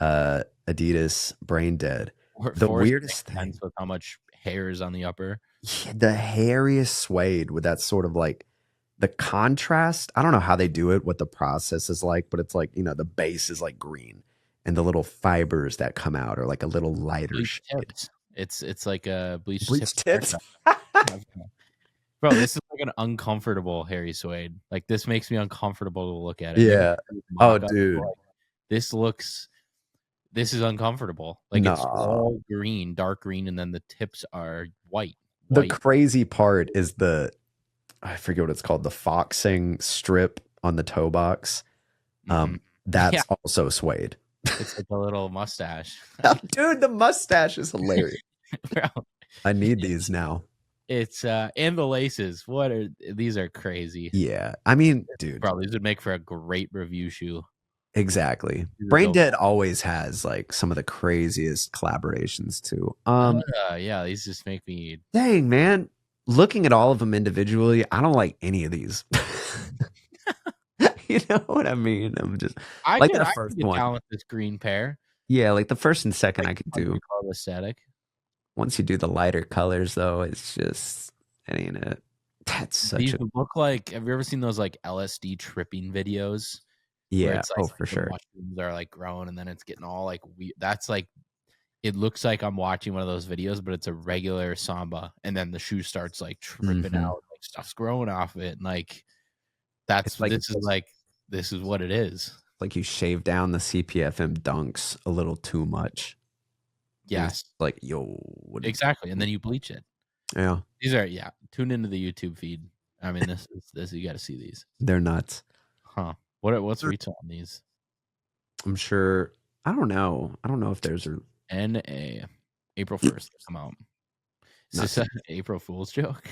Adidas Brain Dead. The weirdest thing with how much hair is on the upper. Yeah, the hairiest suede with that sort of like the contrast. I don't know how they do it, what the process is like, but it's like, you know, the base is like green and the little fibers that come out are like a little lighter shade. It's like a bleach tips. Bro, this is like an uncomfortable hairy suede. Like this makes me uncomfortable to look at it. Yeah. Oh, dude. This is uncomfortable. Like it's all green, dark green, and then the tips are white. The crazy part is I forget what it's called, the foxing strip on the toe box. That's also suede. It's like a little mustache. Dude, the mustache is hilarious. Bro, I need these now. It's and the laces. These are crazy. Yeah. I mean, dude. Bro, these would make for a great review shoe. Exactly. Brain Dead always has like some of the craziest collaborations too. Yeah, these just make me dang, man. Looking at all of them individually, I don't like any of these. You know what I mean? I'm just the first one. Down with this green pair. Yeah, like the first and second I could do. Aesthetic. Once you do the lighter colors though, it's just it ain't it. That's such these look like, have you ever seen those like LSD tripping videos? Yeah. Like, for sure. Mushrooms are like growing and then it's getting all like weird. That's like, it looks like I'm watching one of those videos, but it's a regular samba. And then the shoe starts like tripping out, like stuff's growing off of it. And like, this is what it is. Like you shave down the CPFM dunks a little too much. Yes. Like, yo. Exactly. And then you bleach it. Yeah. These are, tune into the YouTube feed. I mean, this you got to see these. They're nuts. What's retail on these? I'm sure. I don't know. I don't know if there's a NA April 1st come out. Is this an April Fool's joke?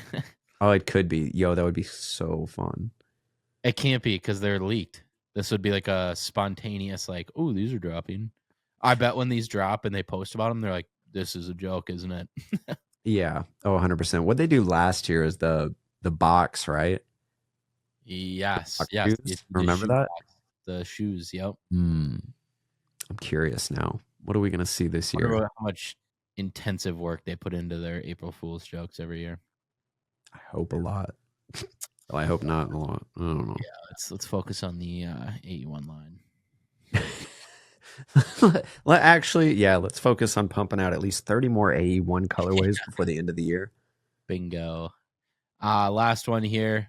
Oh, it could be. Yo, that would be so fun. It can't be because they're leaked. This would be like a spontaneous, like, oh, these are dropping. I bet when these drop and they post about them, they're like, this is a joke, isn't it? Yeah. Oh, 100%. What they do last year is the box, right? Yes. Remember that? Box, the shoes. Yep. I'm curious now. What are we going to see this year? How much intensive work they put into their April Fool's jokes every year. I hope a lot. Well, I hope not a lot. I don't know. Yeah, let's focus on the AE1 line. Let's focus on pumping out at least 30 more AE1 colorways before the end of the year. Bingo. Last one here.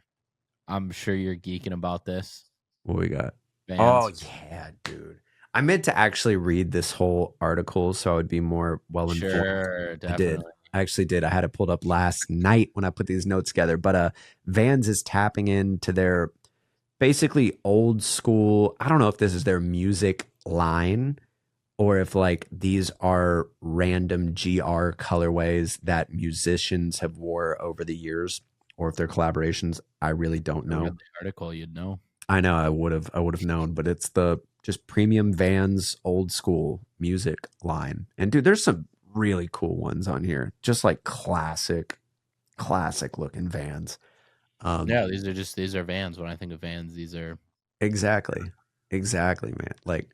I'm sure you're geeking about this. What we got? Vans. Oh, yeah, dude. I meant to actually read this whole article so I would be more well-informed. Sure, definitely. I actually did. I had it pulled up last night when I put these notes together. But Vans is tapping into their basically old school, I don't know if this is their music line or if like these are random GR colorways that musicians have wore over the years, or if they're collaborations. I really don't I know. read the article, you'd know. I know I would have known, but it's the just premium Vans old school music line. And dude, there's some really cool ones on here. Just like classic looking Vans. Yeah, these are Vans. When I think of Vans, these are Exactly. Exactly, man. Like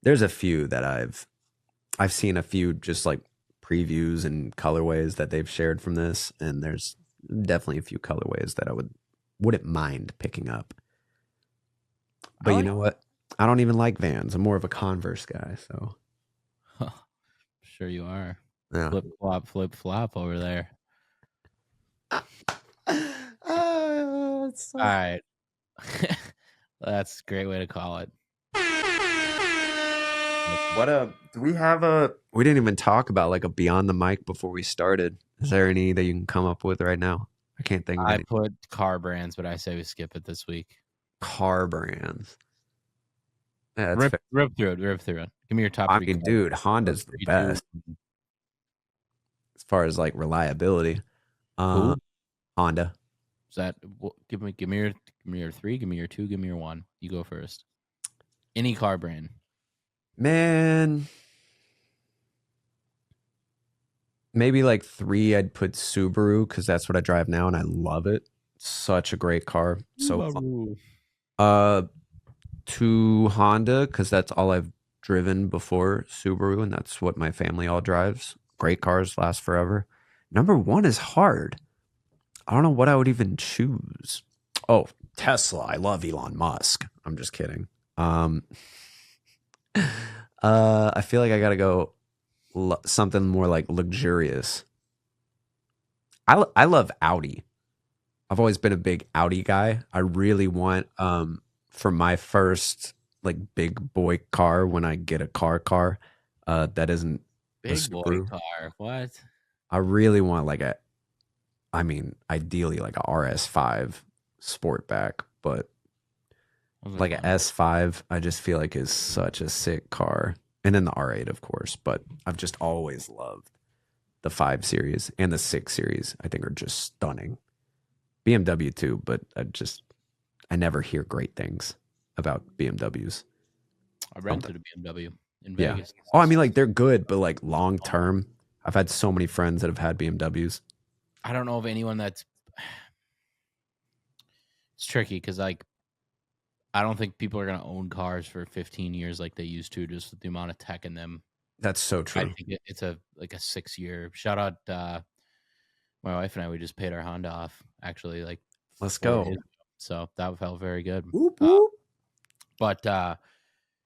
there's a few that I've seen a few just like previews and colorways that they've shared from this, and there's definitely a few colorways that wouldn't mind picking up. But you know what? I don't even like Vans. I'm more of a Converse guy, so sure you are. yeah. Flip flop over there. So All right. That's a great way to call it. do we have we didn't even talk about like a beyond the mic before we started. Is there any that you can come up with right now? I can't think of any. I put car brands, but I say we skip it this week. Car brands. Yeah, that's rip through it. Give me your top three. I mean, dude, Honda's the best as far as like reliability. Who? Honda. Is that give me your three, give me your two, give me your one. You go first. Any car brand. Man, maybe like three. I'd put Subaru because that's what I drive now, and I love it. Such a great car. So fun. To Honda because that's all I've driven before Subaru, and that's what my family all drives. Great cars, last forever. Number one is hard. I don't know what I would even choose. Oh, Tesla. I love Elon Musk. I'm just kidding. I feel like I gotta go something more like luxurious. I love Audi. I've always been a big Audi guy. I really want for my first like big boy car when I get a car that isn't big boy car. What? I really want like ideally like a RS5 Sportback, but like a S5, I just feel like is such a sick car. And then the R8, of course, but I've just always loved the 5 Series and the 6 Series. I think are just stunning. BMW too, but I never hear great things about BMWs. I rented a BMW in Vegas. Oh, I mean, like they're good, but like long term, I've had so many friends that have had BMWs. I don't know of anyone that's. It's tricky because like I don't think people are gonna own cars for 15 years like they used to, just with the amount of tech in them. That's so true. I think it's a 6-year. Shout out my wife and I. We just paid our Honda off actually. Like let's go. So that felt very good. Whoop, whoop. But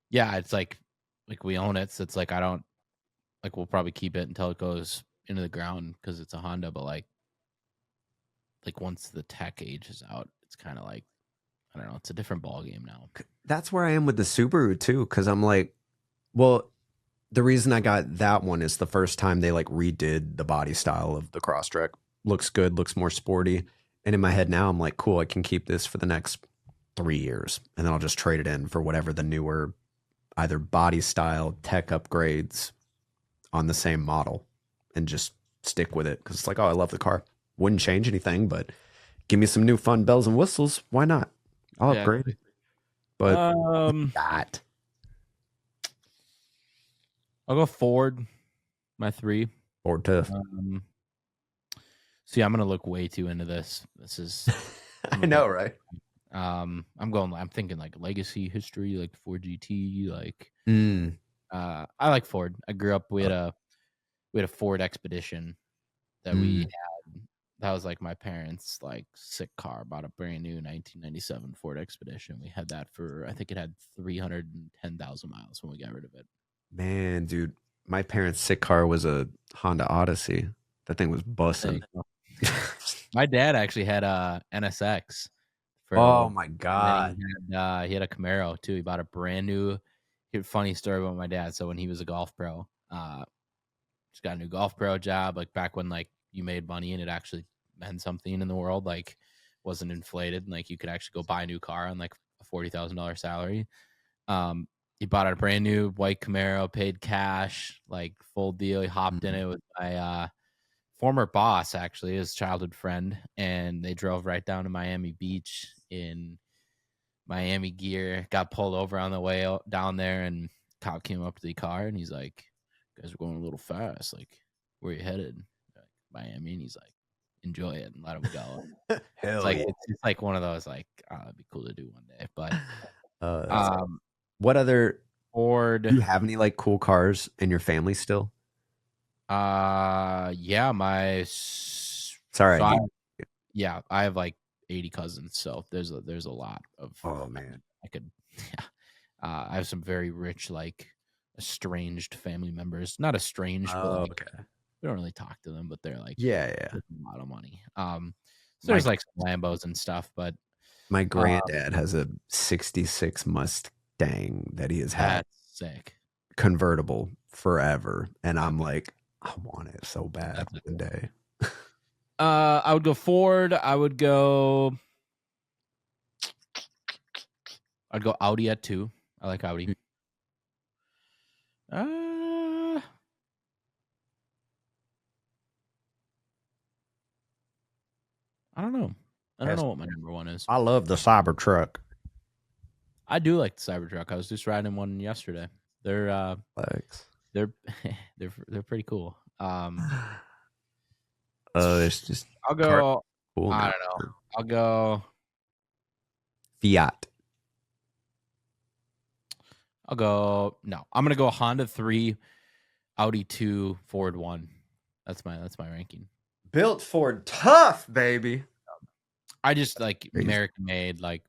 yeah, it's like we own it. So it's like I don't like we'll probably keep it until it goes into the ground because it's a Honda. But like once the tech ages out, it's kind of like I don't know. It's a different ball game now. That's where I am with the Subaru too, because I'm like, well, the reason I got that one is the first time they like redid the body style of the Crosstrek. Looks good, looks more sporty. And in my head now, I'm like, cool, I can keep this for the next 3 years, and then I'll just trade it in for whatever the newer, either body style, tech upgrades on the same model, and just stick with it because it's like, oh, I love the car. Wouldn't change anything, but give me some new fun bells and whistles. Why not? I'll upgrade. But that. I'll go Ford. My 3. Ford tough. See, I'm gonna look way too into this. This is I know, right? I'm thinking like legacy history, like Ford GT, like I like Ford. I grew up we had a Ford Expedition that we had. That was like my parents' like sick car. Bought a brand new 1997 Ford Expedition. We had that for I think it had 310,000 miles when we got rid of it. Man, dude, my parents' sick car was a Honda Odyssey. That thing was bussing. My dad actually had a NSX. Oh my god! He had a Camaro too. He bought a brand new. Funny story about my dad. So when he was a golf pro, just got a new golf pro job. Like back when like you made money and it actually meant something in the world. Like wasn't inflated. And, like you could actually go buy a new car on like a $40,000 salary. he bought a brand new white Camaro, paid cash, like full deal. He hopped in it with my former boss, actually, his childhood friend, and they drove right down to Miami Beach in Miami gear. Got pulled over on the way down there, and cop came up to the car, and he's like, "You guys are going a little fast. Like, where you headed?" Like, Miami, and he's like, "Enjoy it and let him go." Hell It's like yeah. it's like one of those like, oh, it'd be cool to do one day. But what other Ford? Do you have any like cool cars in your family still? Yeah, my sorry. Yeah, I have like 80 cousins, so there's a lot of. Oh man, I could. Yeah, I have some very rich, like estranged family members. Not estranged, but like, okay. we don't really talk to them, but they're like, yeah, a lot of money. So there's like some Lambos and stuff, but my granddad has a '66 Mustang that he has had. That's sick. Convertible forever, and I'm like, I want it so bad one day. I would go Ford. I'd go Audi at 2. I like Audi. I don't know. I don't know what my number one is. I love the Cybertruck. I do like the Cybertruck. I was just riding one yesterday. They're they're pretty cool. It's just I'll go. Cool I don't know. I'll go Fiat. I'll go. No, I'm gonna go Honda 3, Audi 2, Ford 1. That's my ranking. Built Ford, tough baby. I just like American made, like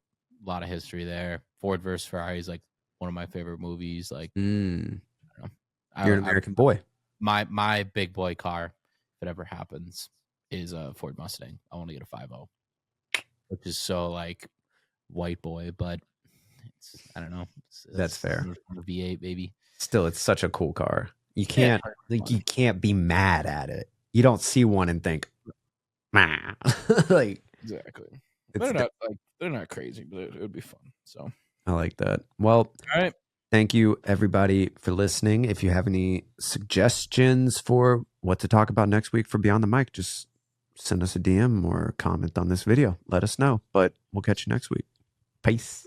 a lot of history there. Ford versus Ferrari is like one of my favorite movies. Like, you're an American boy. My big boy car, if it ever happens, is a Ford Mustang. I want to get a 5.0, which is so like white boy, but I don't know. That's fair. A V8, baby. Still, it's such a cool car. You can't you can't be mad at it. You don't see one and think, nah. Like exactly. They're not crazy, but it would be fun. So I like that. Well, all right. Thank you everybody for listening. If you have any suggestions for what to talk about next week for Beyond the Mic, just send us a DM or comment on this video. Let us know. But we'll catch you next week. Peace.